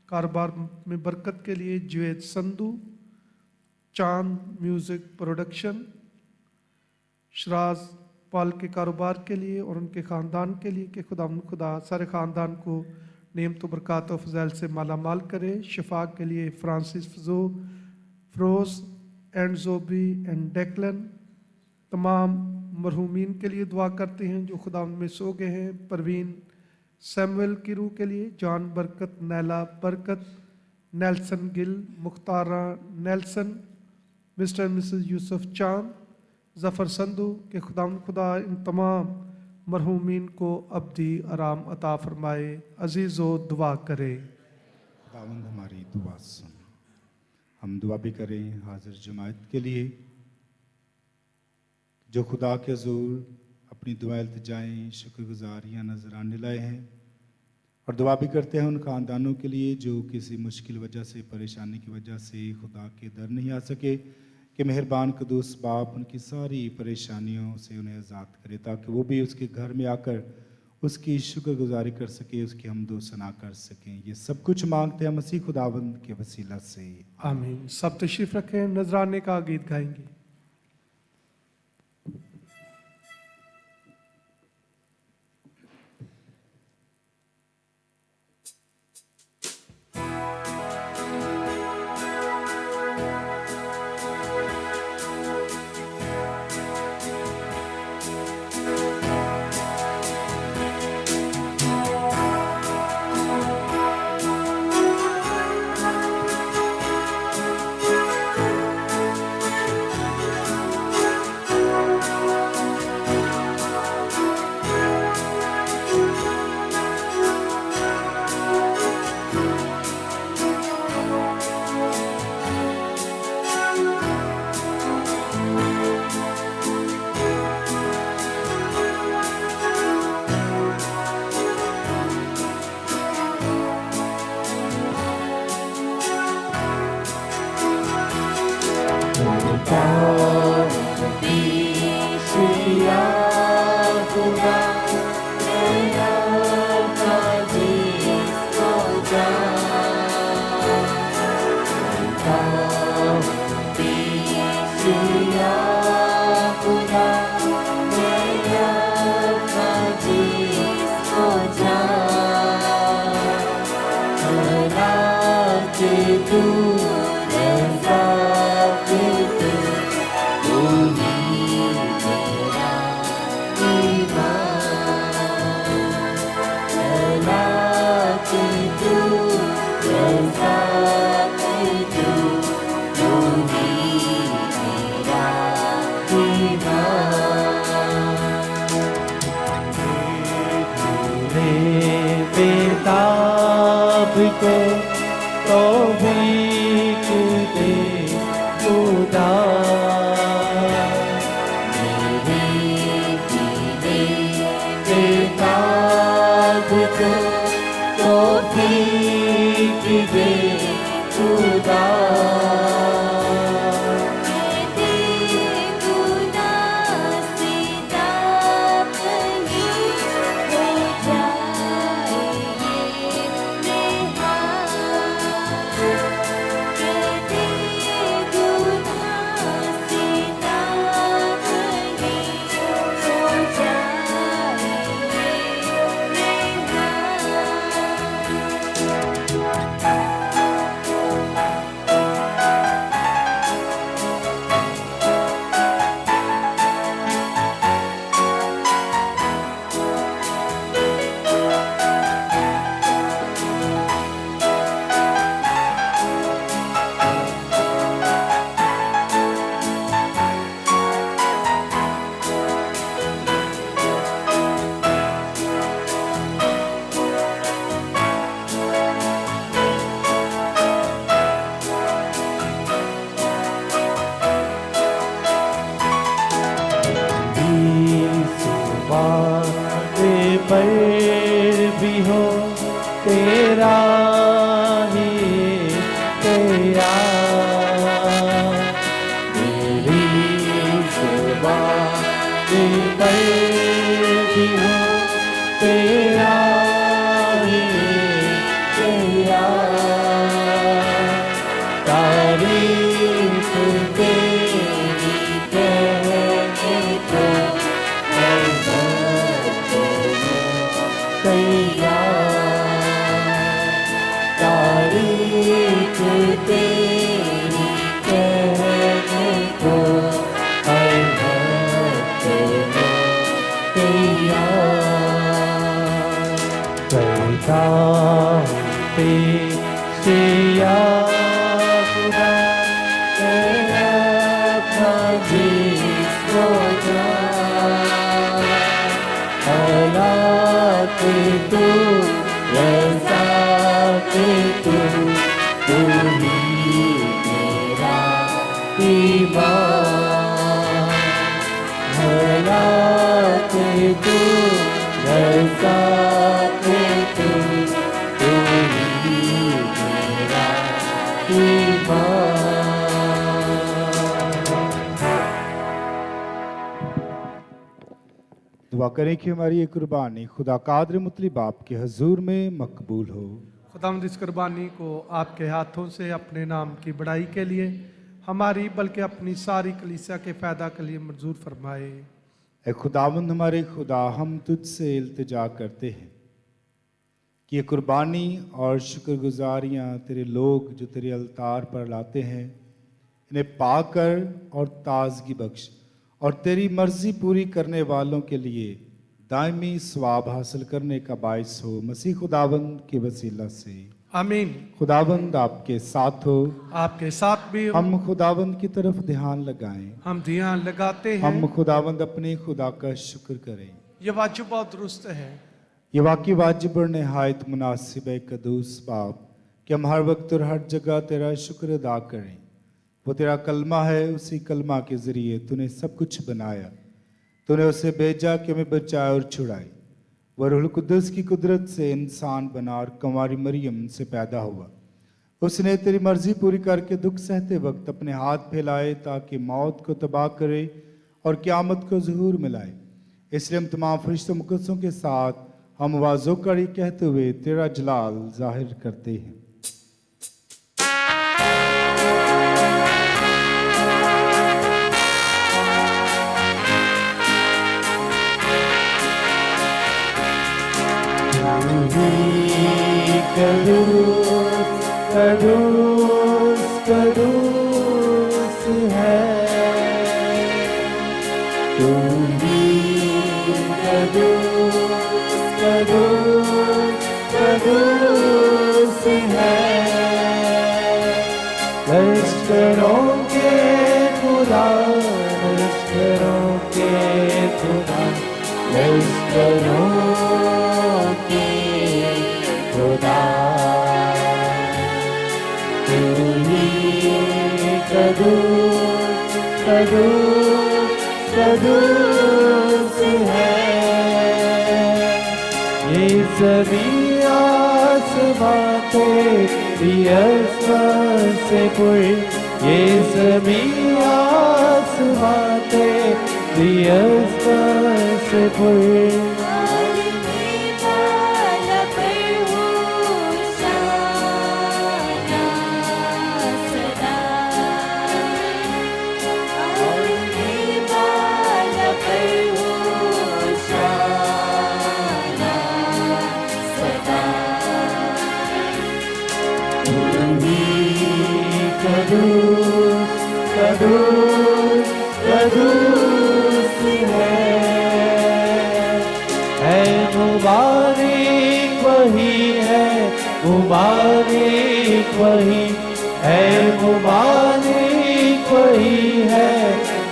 कारोबार में बरकत के लिए जुएद संधू, चांद म्यूज़िक प्रोडक्शन, शराज पाल के कारोबार के लिए और उनके ख़ानदान के लिए कि खुदा सारे ख़ानदान को नेमत बरक़ात व फ़ज़ाइल से माला माल करे। शिफा के लिए Francis Feroze and जोबी and Declan, तमाम मरहूमीन के लिए दुआ करते हैं जो खुदा में सो गए हैं। परवीन सैमुअल की रूह के लिए, जॉन बरकत, नैला बरकत, Nelson Gill, Mukhtara Nelson, mister Mrs Yusuf चांद, ज़फ़र संधू के खुदा इन तमाम मरहूमीन को अब्दी आराम अता फरमाए। अजीज़ो दुआ करें। खुदावंद हमारी दुआ सुन। हम दुआ भी करें हाजिर जमात के लिए जो खुदा के हुज़ूर अपनी दुआ इल्तिजाएं शुक्रगुजारियाँ नजराने लाए हैं, और दुआ भी करते हैं उन ख़ानदानों के लिए जो किसी मुश्किल वजह से, परेशानी की वजह से खुदा के दर नहीं आ सके, कि मेहरबान कदूस बाप उनकी सारी परेशानियों से उन्हें आज़ाद करे ताकि वो भी उसके घर में आकर उसकी शुक्रगुजारी कर सके, उसकी हमदो सना कर सकें। ये सब कुछ मांगते हैं मसीह खुदावंद के वसीला से, आमीन। सब तशरीफ़ रखें, नजराने का गीत गाएंगे। बेताब को तौफीक दे खुदा बेताब को तौफीक दे खुदा पर भी हो तेरा ही तेरा मेरी जुबान पर भी हो तेरा ही तेरा तारीफ तेरी कहने को तारीख तेरी कहने को हर वक्त तैयार करता हूँ पेशिया खुदा तेरा अपना जिस्म हालात तू रज़ा के तू ही मेरा ईमान हालात तू रज़ा के तू ही मेरा ईमान। दुआ करें कि हमारी ये कुर्बानी खुदा कादर मुतली बाप के हजूर में मकबूल हो। खुदावंद इस कुर्बानी को आपके हाथों से अपने नाम की बड़ाई के लिए हमारी बल्कि अपनी सारी कलीसिया के फ़ायदा के लिए मंजूर फरमाए। ए खुदावंद हमारे खुदा, हम तुझसे इल्तिजा करते हैं कि ये कुर्बानी और शुक्रगुजारियाँ तेरे लोग जो तेरे अलतार पर लाते हैं, इन्हें पाकर और ताजगी बख्श और तेरी मर्जी पूरी करने वालों के लिए दायमी स्वाब हासिल करने का बायस हो, मसीह खुदावंद के वसीला से आमीन। खुदावंद आपके साथ हो, आपके साथ भी हो। हम खुदावंद की तरफ ध्यान लगाएं। हम ध्यान लगाते हैं। हम खुदावंद अपने खुदा का शुक्र करें। ये वाजिब और दुरुस्त है। ये वाकई वाजिब और नहायत मुनासिब है कदूस बाप कि हम हर वक्त और हर जगह तेरा शुक्र अदा करें। वो तेरा कलमा है, उसी कलमा के ज़रिए तूने सब कुछ बनाया। तूने उसे भेजा कि हमें बचाए और छुड़ाए। वह रूहुल कुद्दुस की कुदरत से इंसान बना और कुंवारी मरियम से पैदा हुआ। उसने तेरी मर्जी पूरी करके दुख सहते वक्त अपने हाथ फैलाए ताकि मौत को तबाह करे और क़यामत को ज़हूर मिलाए। इसलिए हम तमाम फरिश्तों मुक़द्दसों के साथ हम आवाज़ों कड़ी कहते हुए तेरा जलाल जाहिर करते हैं। कदूस कदूस कदूस है तू ही कदूस है। लश्करों के खुदा, लश्करों के खुदा, लश्करों के खुदा, तू ही कदूस है। ये सभी आसमां तेरी अज़मत से पुर, ये सभी आसमां तेरी अज़मत से पुर। कदूस है मुबारक वही है, मुबारक वही है, मुबारक वही है,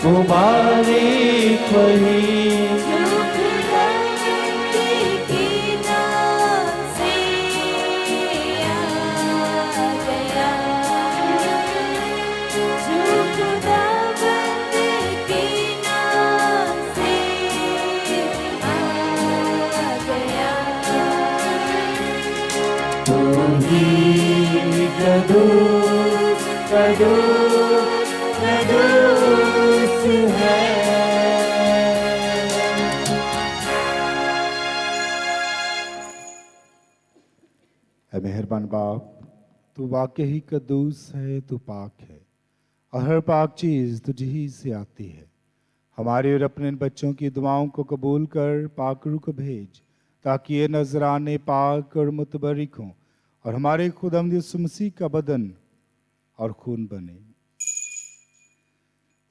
मुबारक वही। कदूस है। मेहरबान बाप, तू वाकई ही कदूस है, तू पाक है और हर पाक चीज़ तुझे ही से आती है। हमारे और अपने इन बच्चों की दुआओं को कबूल कर, पाक रूह को भेज ताकि ये नजराने पाक और मुतबरिक हों और हमारे खुदावंद यीशु मसीह का बदन और खून बने।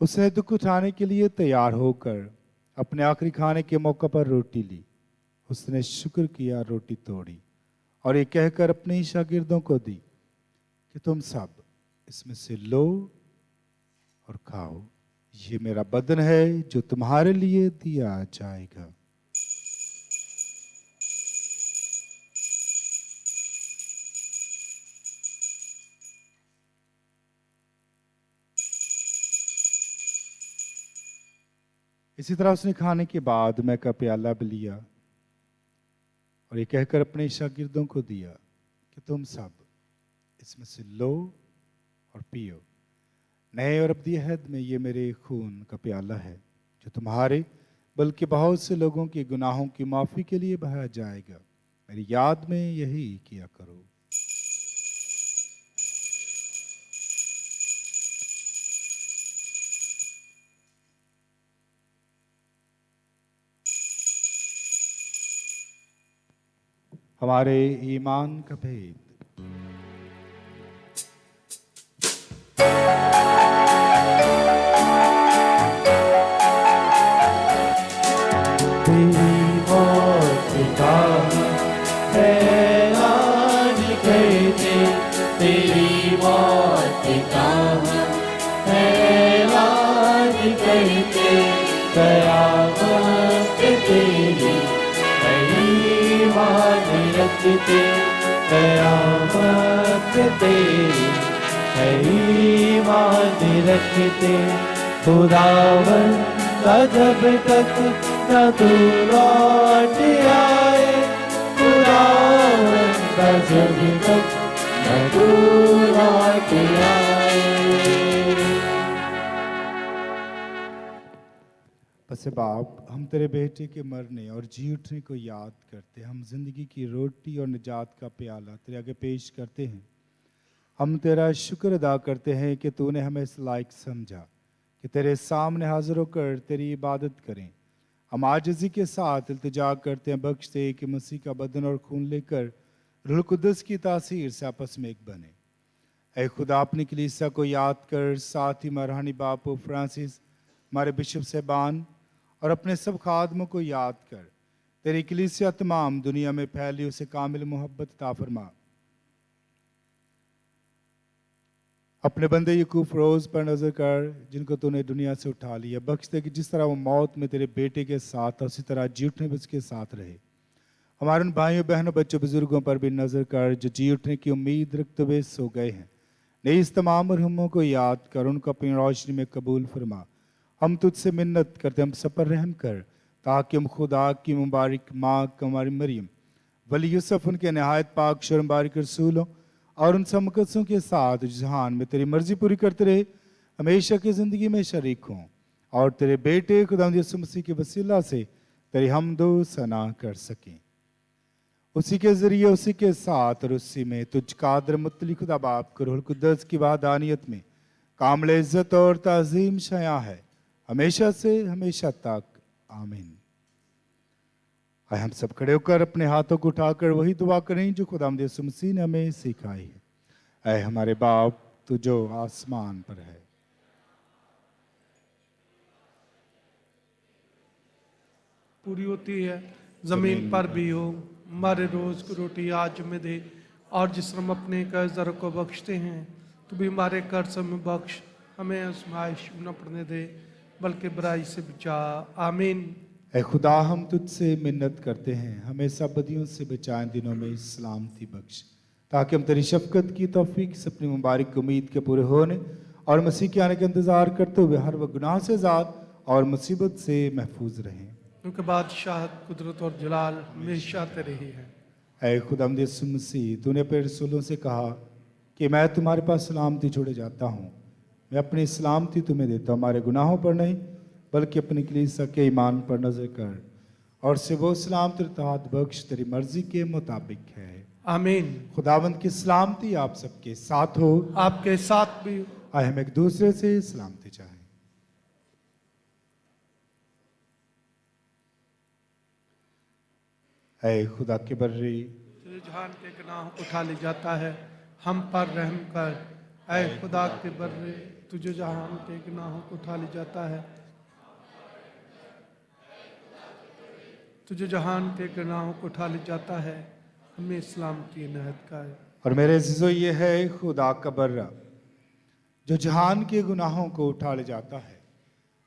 उसने दुख उठाने के लिए तैयार होकर अपने आखिरी खाने के मौके पर रोटी ली, उसने शुक्र किया, रोटी तोड़ी और ये कहकर अपने ही शागिर्दों को दी कि तुम सब इसमें से लो और खाओ, ये मेरा बदन है जो तुम्हारे लिए दिया जाएगा। इसी तरह उसने खाने के बाद मैं का प्याला भी लिया और ये कहकर अपने शागिर्दों को दिया कि तुम सब इसमें से लो और पियो, नए और अब्दी अहद में ये मेरे खून का प्याला है जो तुम्हारे बल्कि बहुत से लोगों के गुनाहों की माफ़ी के लिए बहाया जाएगा। मेरी याद में यही किया करो। हमारे ईमान का भेद। तेरी मौत का ऐलान करते, तेरी मौत का ऐलान करते, कयामत तेरी ईमान रखते, कयामत तेरी ईमान रखते। खुदावंद जब तक न तू लौट आए, खुदावंद जब तक न तू लौट आए। बस बाप, हम तेरे बेटे के मरने और जी उठने को याद करते, हम जिंदगी की रोटी और निजात का प्याला तेरे आगे पेश करते हैं। हम तेरा शुक्र अदा करते हैं कि तूने हमें इस लायक समझा कि तेरे सामने हाजिर होकर तेरी इबादत करें। हम आजिज़ी के साथ इल्तिजा करते हैं, बख्श दे कि मसीह का बदन और खून लेकर रूह कुद्दस की तासीर से आपस में एक बने। ऐ खुदा, अपनी कलीसिया को याद कर, साथ ही महारानी बापू फ्रांसिस, हमारे बिशप साहबान और अपने सब खादमों को याद कर तेरी कलीसिया तमाम दुनिया में फैली उसे कामिल मोहब्बत अता फरमा। अपने बंदे यकूब फरोज पर नजर कर जिनको तूने दुनिया से उठा लिया। बख्श दे कि जिस तरह वो मौत में तेरे बेटे के साथ था उसी तरह जी उठने में उसके साथ रहे। हमारे उन भाइयों बहनों बच्चों बुजुर्गों पर भी नजर कर जो जी उठने की उम्मीद रखते हुए सो गए हैं। नहीं इस तमाम मरहुमों को याद कर उनको अपनी रोशनी में कबूल फरमा। हम तुझसे मिन्नत करते हम सब पर रहम कर ताकि हम खुदा की मुबारक माँ हमारी मरियम वली यूसुफ उनके नहायत पाक शर मुबारक रसूलों और उन सब मुकद्दसों के साथ जहान में तेरी मर्जी पूरी करते रहे हमेशा की ज़िंदगी में शरीक हों और तेरे बेटे खुदावंद यीशु मसीह के वसीला से तेरी हमदो सना कर सकें। उसी के ज़रिए उसी के साथ और उसी में तुझ कादर मुतली खुदा बाप को रूहुल कुद्दस की वाहदानियत में कामिल इज़्ज़त और ताज़ीम शया है हमेशा से हमेशा तक। आमीन। आए हम सब खड़े होकर अपने हाथों को उठाकर वही दुआ करें जो खुदावंद यीशु मसीह ने हमें सिखाई है। ऐ हमारे बाप तू जो आसमान पर है, पूरी होती है जमीन पर भी हो। हमारे रोज की रोटी आज हमें दे और जिस हम अपने कर्जदारों को बख्शते हैं तो भी हमारे कर्ज में बख्श, हमें आजमाइश न पड़ने दे बल्कि बुराई से बचा। आमीन। ऐ खुदा हम तुझसे मिन्नत करते हैं हमें सब बदियों से बचाएं दिनों में सलामती बख्श ताकि हम तेरी शफकत की तौफीक से अपनी मुबारक उम्मीद के पूरे होने और मसीह के आने का इंतज़ार करते हुए हर वक्त गुनाह से आज़ाद और मुसीबत से महफूज रहें। उनके बादशाहत कुदरत और जलाल हमेशा तेरे ही है। ऐ खुदावंद यीशु मसीह तूने अपने रसूलों से कहा कि मैं तुम्हारे पास सलामती छोड़े जाता हूँ, मैं अपनी सलामती तुम्हें देता हूँ। हमारे गुनाहों पर नहीं बल्कि अपनी कलीसिया के ईमान पर नजर कर और से वो सलामती इत्तेहाद बख्श तेरी मर्जी के मुताबिक है। आमीन। खुदावंद की सलामती आप सबके साथ हो, आपके साथ भी। आए हम एक दूसरे से सलामती चाहें। ऐ खुदा के बर्री तुझे जहान के गुनाहों को उठा ले जाता है, हम पर रहम कर। ऐ खुदा के बर्रे तुझे जहान के गुनाहों को उठा ले जाता है, तुझे जहान के गुनाहों को उठा ले जाता है, हमें सलामती इनायत कर। और मेरे अज़ीज़ो ये है खुदा का बर्रा जो जहान के गुनाहों को उठा ले जाता है।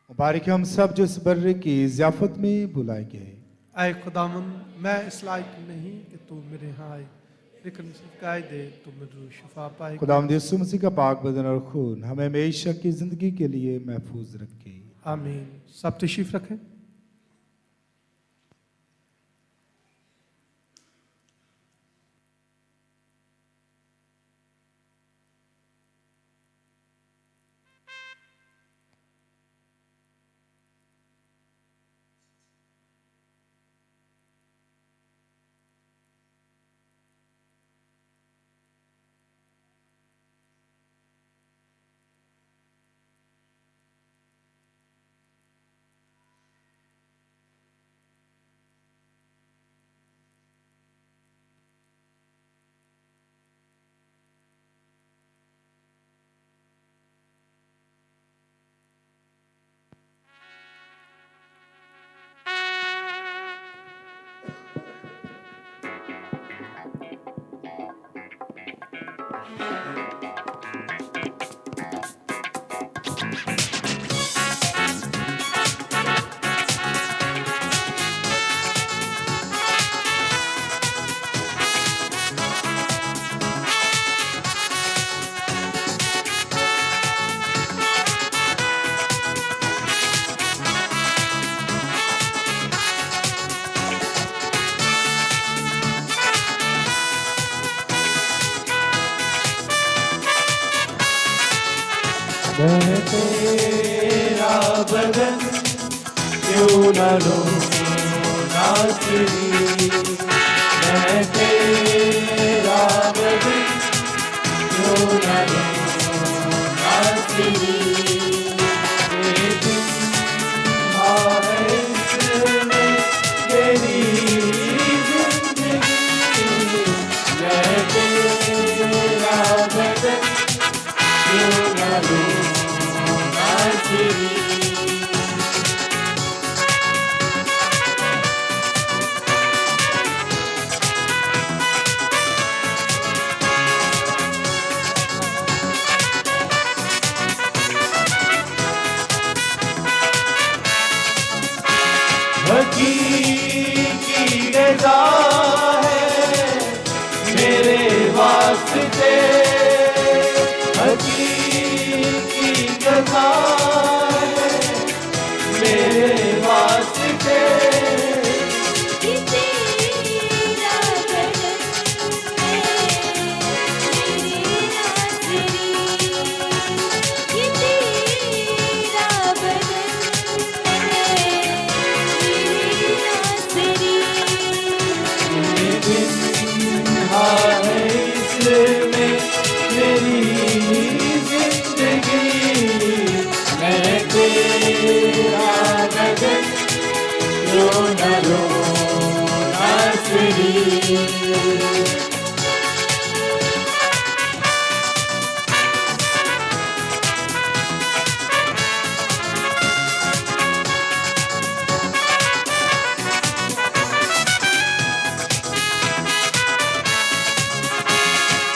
मुबारक हम सब जो इस बर्रे की ज़ियाफ़त में बुलाए गए। ऐ खुदावंद मैं इस लायक नहीं कि तू मेरे यहाँ आए, लेकिन सिर्फ कह दे तो मेरी शिफा पाए। खुदावंद यीशु मसीह का पाक बदन और खून हमें हमेशा की ज़िंदगी के लिए महफूज रखे। आमीन। सब तशरीफ रखें। मैं तेरा बदन क्यों न लूं नासरी, मैं तेरा बदन क्यों न लूं नासरी। ये दिन आए इसमें मेरी जिंदगी, मैं तेरा बदन क्यों न लूं नासरी। हकीकी रज़ा है मेरे वास्ते, हकीकी रज़ा है मेरे वास्ते।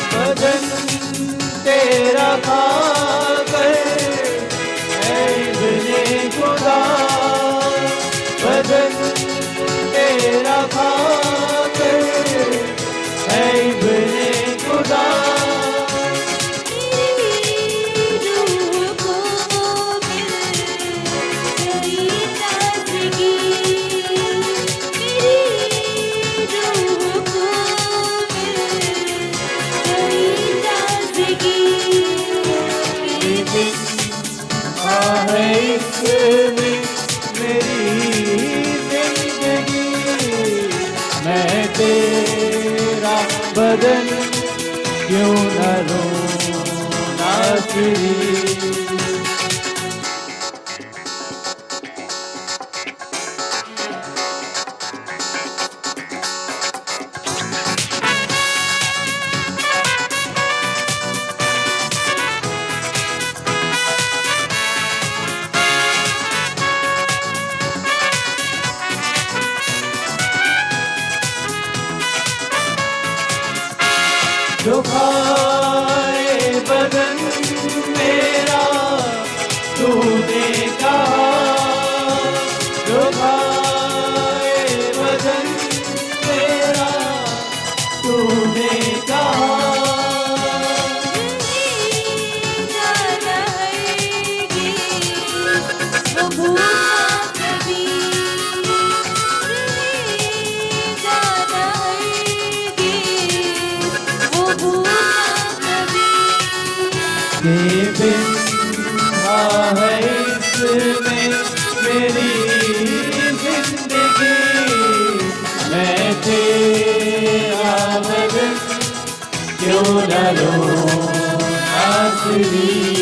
बदन तेरा खाकर ऐ इब्ने खुदा, बदन तेरा खाकर ऐ इब्ने खुदा। इसमें मेरी जिंदगी, मैं तेरा बदन क्यों न लूं नाज़रीन। जो खाए बदन मेरा तूने कहा, जो खाए बदन मेरा तूने कहा। के बिन है इसमें मेरी जिंदगी, मैं तेरा बदन क्यों न लूं नाज़रीन।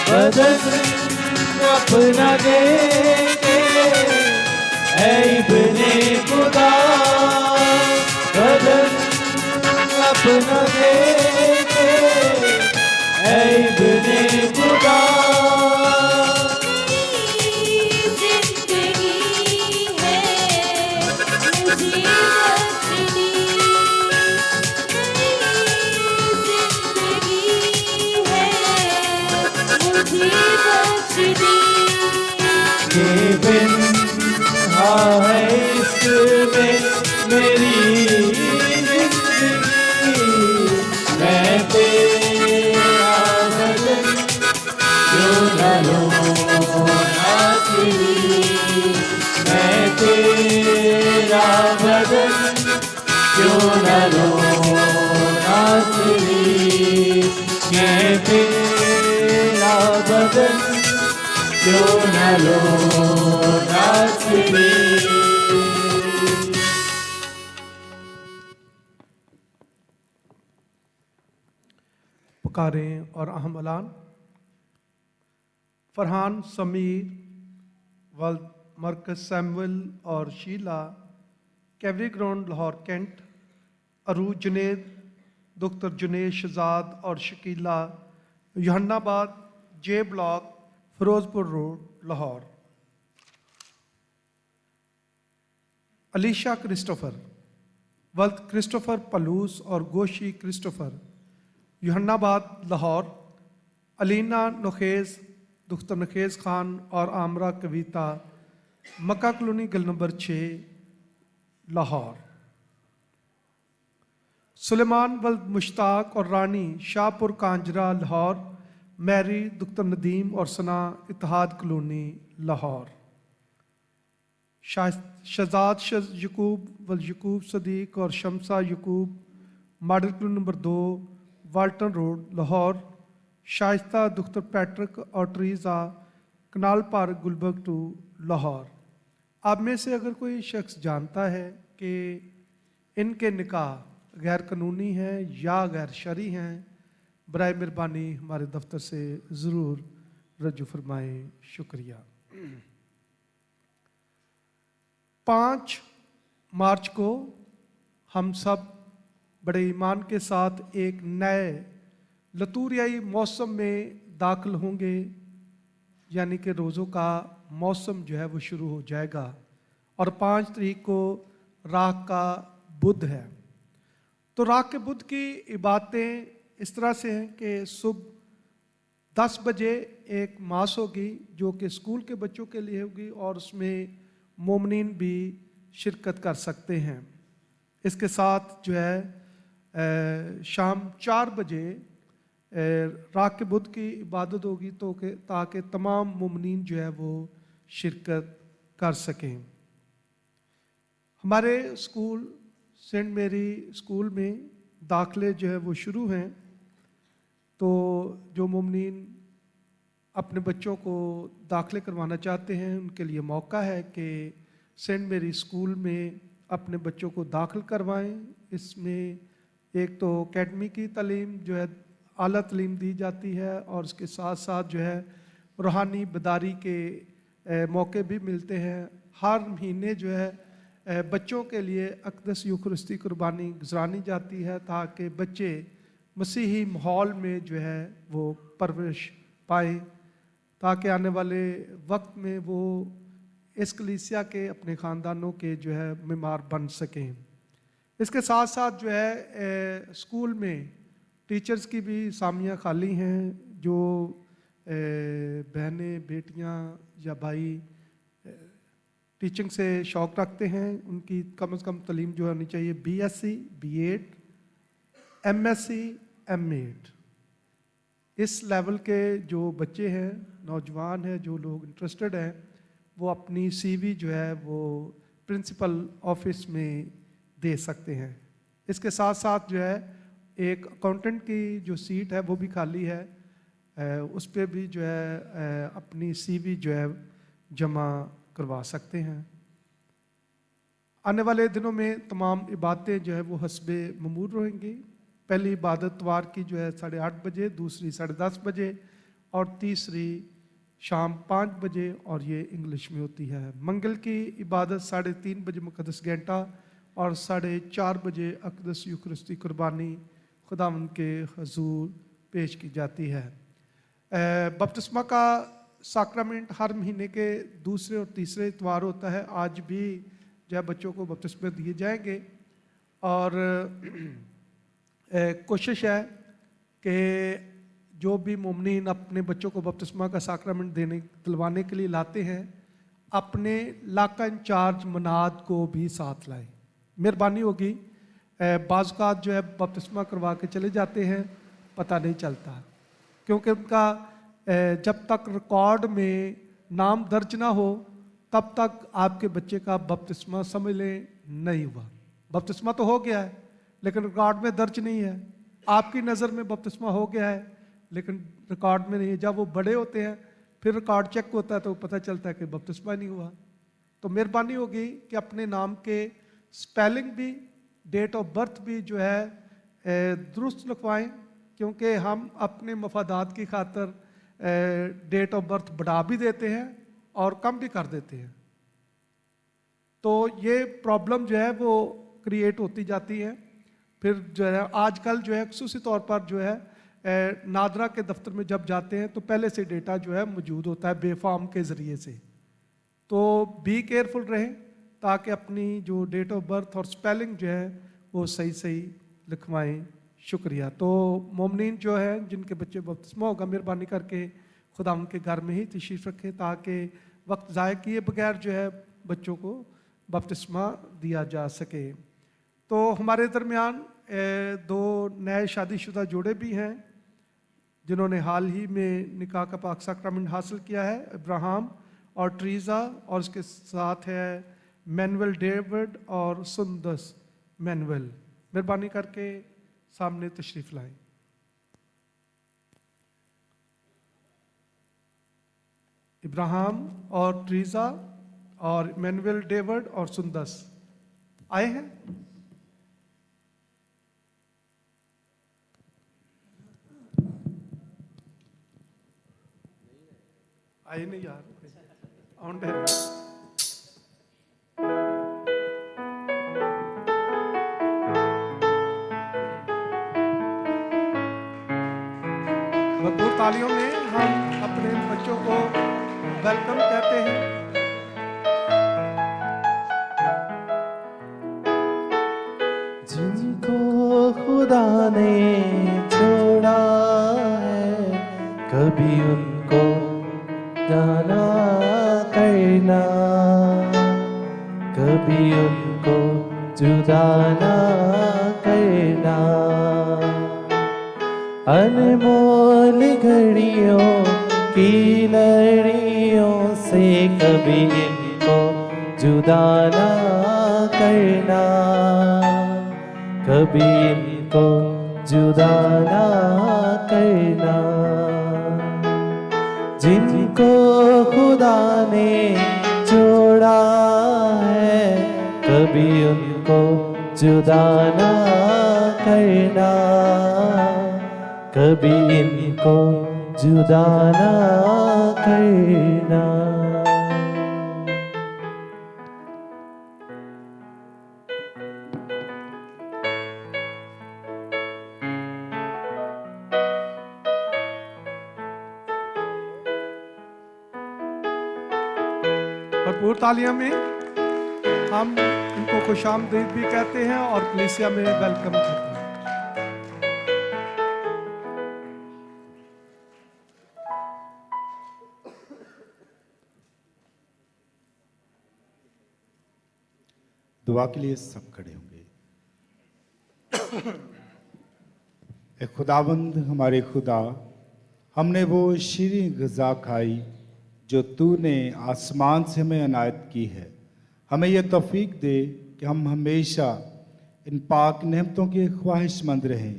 बदन अपना दे के ऐ इब्ने खुदा, बदन अपना दे के ऐ इब्ने खुदा। के बिन है इसमें मेरी जिंदगी, मैं तेरा बदन क्यों न लूं नाज़रीन। मैं तेरा बदन क्यों न लूं नाज़रीन। मैं तेरा बदन क्यों न लूं नाज़रीन। पुकारें और अहम ऐलान। फरहान, समीर, वल्द, मरकज सैमुअल और Sheela, cavalry ground Lahore Cantt, Arooj Junaid, doctor Junaid Shahzad और Shakila, Youhanabad, J block, Ferozepur road, Lahore. Alisha Christopher, वल्द क्रिस्टोफर पलूस और गोशी क्रिस्टोफर, यूहन्नाबाद लाहौर, अलीना नखेज़, दुख्तर नखेज़ खान और आमरा कविता, मक्का कॉलोनी गल नंबर 6 लाहौर। सुलेमान वल्द मुश्ताक और रानी शाहपुर कांजरा लाहौर, मैरी दुख्तर नदीम और सना इत्तेहाद कॉलोनी लाहौर। शहजाद यकूब वल यकूब सदीक और Shamsa Yaqoob, model colony number 2 Walton road Lahore. Shaista दुख्तर पैट्रिक और Teresa, canal park Gulberg 2 Lahore. आप में से अगर कोई शख्स जानता है कि इनके निकाह गैर कानूनी हैं या गैर शरई हैं, बराए मेहरबानी हमारे दफ्तर से ज़रूर रजू फरमाएँ। शुक्रिया। 5 मार्च को हम सब बड़े ईमान के साथ एक नए लतूरियाई मौसम में दाखिल होंगे, यानी कि रोज़ों का मौसम जो है वो शुरू हो जाएगा। और 5 तारीख को राख का बुध है। तो राख के बुध की इबादतें इस तरह से हैं कि सुबह 10 बजे एक मास होगी जो कि स्कूल के बच्चों के लिए होगी और उसमें मोमिनीन भी शिरकत कर सकते हैं। इसके साथ जो है शाम 4 बजे राख के बुध की इबादत होगी तो ताकि तमाम मोमिनीन जो है वो शिरकत कर सकें। हमारे स्कूल सेंट मेरी स्कूल में दाखिले जो है वो शुरू हैं, तो जो मोमिनीन अपने बच्चों को दाखिले करवाना चाहते हैं उनके लिए मौका है कि सेंट मेरी स्कूल में अपने बच्चों को दाखिल करवाएं। इसमें एक तो अकेडमी की तालीम जो है आला तालीम दी जाती है और उसके साथ साथ जो है रूहानी बेदारी के मौके भी मिलते हैं। हर महीने जो है बच्चों के लिए अक़दस यूखरिस्ती कुर्बानी गुजरानी जाती है ताकि बच्चे मसीही माहौल में जो है वो परवरिश पाएँ, ताकि आने वाले वक्त में वो इस कलीसिया के अपने ख़ानदानों के जो है मेम्बर बन सकें। इसके साथ साथ जो है स्कूल में टीचर्स की भी सामियाँ खाली हैं। जो बहनें बेटियां या भाई टीचिंग से शौक़ रखते हैं उनकी कम से कम तालीम जो होनी चाहिए BSc, B.Ed, MSc, M.Ed। इस लेवल के जो बच्चे हैं, नौजवान हैं, जो लोग इंटरेस्टेड हैं, वो अपनी CV जो है वो प्रिंसिपल ऑफिस में दे सकते हैं। इसके साथ साथ जो है एक अकाउंटेंट की जो सीट है वो भी खाली है, उस पर भी जो है अपनी CV जो है जमा करवा सकते हैं। आने वाले दिनों में तमाम इबादतें जो है वो हस्बे ममूर रहेंगी। पहली इबादत इतवार की जो है 8:30 बजे, दूसरी 10:30 बजे और तीसरी शाम 5 बजे और ये इंग्लिश में होती है। मंगल की इबादत 3:30 बजे मुक़द्दस घंटा और 4:30 बजे अक़दस यूखरिस्ती कुर्बानी खुदावंद के हजूर पेश की जाती है। बपतिस्मा का साक्रामेंट हर महीने के दूसरे और तीसरे इतवार होता है। आज भी जो है बच्चों को बपतिस्मे दिए जाएंगे और कोशिश है कि जो भी मोमिनीन अपने बच्चों को बपतिस्मा का साक्रामेंट दिलवाने के लिए लाते हैं, अपने लाका इंचार्ज मनाद को भी साथ लाएं। मेहरबानी होगी। बाज़ात जो है बपतिस्मा करवा के चले जाते हैं, पता नहीं चलता, क्योंकि उनका जब तक रिकॉर्ड में नाम दर्ज ना हो तब तक आपके बच्चे का बपतिस्मा समझ लें नहीं हुआ। बपतिस्मा तो हो गया है लेकिन रिकॉर्ड में दर्ज नहीं है। आपकी नज़र में बपतिस्मा हो गया है लेकिन रिकॉर्ड में नहीं है। जब वो बड़े होते हैं फिर रिकॉर्ड चेक होता है तो पता चलता है कि बपतिस्मा नहीं हुआ। तो मेहरबानी होगी कि अपने नाम के स्पेलिंग भी, डेट ऑफ बर्थ भी जो है दुरुस्त लिखवाएं, क्योंकि हम अपने मफादात की खातर डेट ऑफ बर्थ बढ़ा भी देते हैं और कम भी कर देते हैं। तो ये प्रॉब्लम जो है वो क्रिएट होती जाती है। फिर जो है आजकल जो है खुसूसी तौर पर जो है नादरा के दफ्तर में जब जाते हैं तो पहले से डेटा जो है मौजूद होता है बेफाम के ज़रिए से। तो बी केयरफुल रहें ताकि अपनी जो डेट ऑफ बर्थ और स्पेलिंग जो है वो सही सही लिखवाएं। शुक्रिया। तो मोमिनीन जो है जिनके बच्चे बपतिस्मा होगा, मेहरबानी करके खुदा उनके घर में ही तशरीफ़ रखें ताकि वक्त ज़ाय किए बगैर जो है बच्चों को बपतिस्मा दिया जा सके। तो हमारे दरमियान दो नए शादीशुदा जोड़े भी हैं जिन्होंने हाल ही में निकाह का पाक साक्रामेंट हासिल किया है, इब्राहिम और ट्रीज़ा, और उसके साथ है मैनुअल डेविड और सुंदस मैनुअल। मेहरबानी करके सामने तशरीफ़ लाएं। इब्राहिम और ट्रीज़ा और मैनुअल डेविड और सुंदस आए हैं। आए नहीं यार, आउंड है। भरपूर तालियों में हम अपने बच्चों को वेलकम कहते हैं। जिनको खुदा ने छोड़ा है कभी उनको जाना करना, कभी उनको जुदा ना करना। अनमोल घड़ियों की लड़ियों से कभी इनको जुदा ना करना, कभी इनको जुदा ना करना। जिनको खुदा ने जोड़ा है कभी उनको जुदा ना करना, कभी इनको जुदा ना करना। भरपूर तालियां में हम इनको खुशामदीद भी कहते हैं और कलीसिया में वेलकम करते हैं। दुआ के लिए सब खड़े होंगे। ए खुदाबंद हमारे खुदा, हमने वो शीरीं ग़िज़ा खाई जो तूने आसमान से हमें अनायत की है। हमें यह तौफीक दे कि हम हमेशा इन पाक नेमतों के ख्वाहिशमंद रहें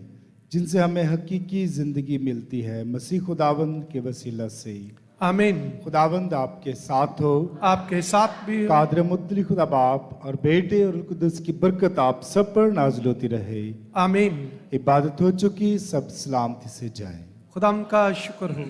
जिनसे हमें हकीकी ज़िंदगी मिलती है, मसीह खुदाबंद के वसीला से। आमीन। खुदाबंद आपके साथ हो, आपके साथ भी हो। कादर मुतली खुदा बाप और बेटे और कुदस की बरकत आप सब पर नाज़िल होती रहे। आमीन। इबादत हो चुकी, सब सलामती से जाएं। खुदा का शुक्र हो।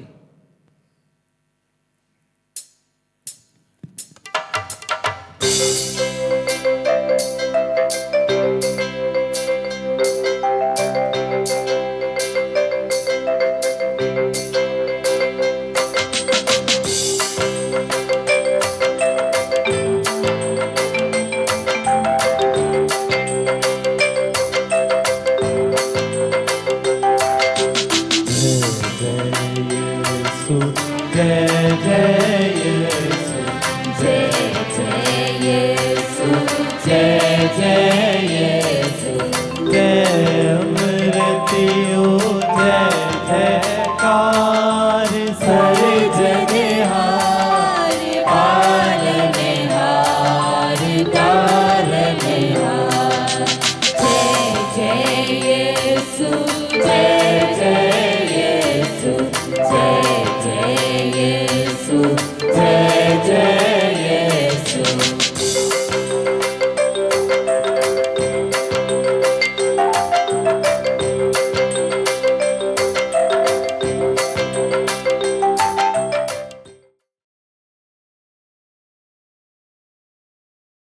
जय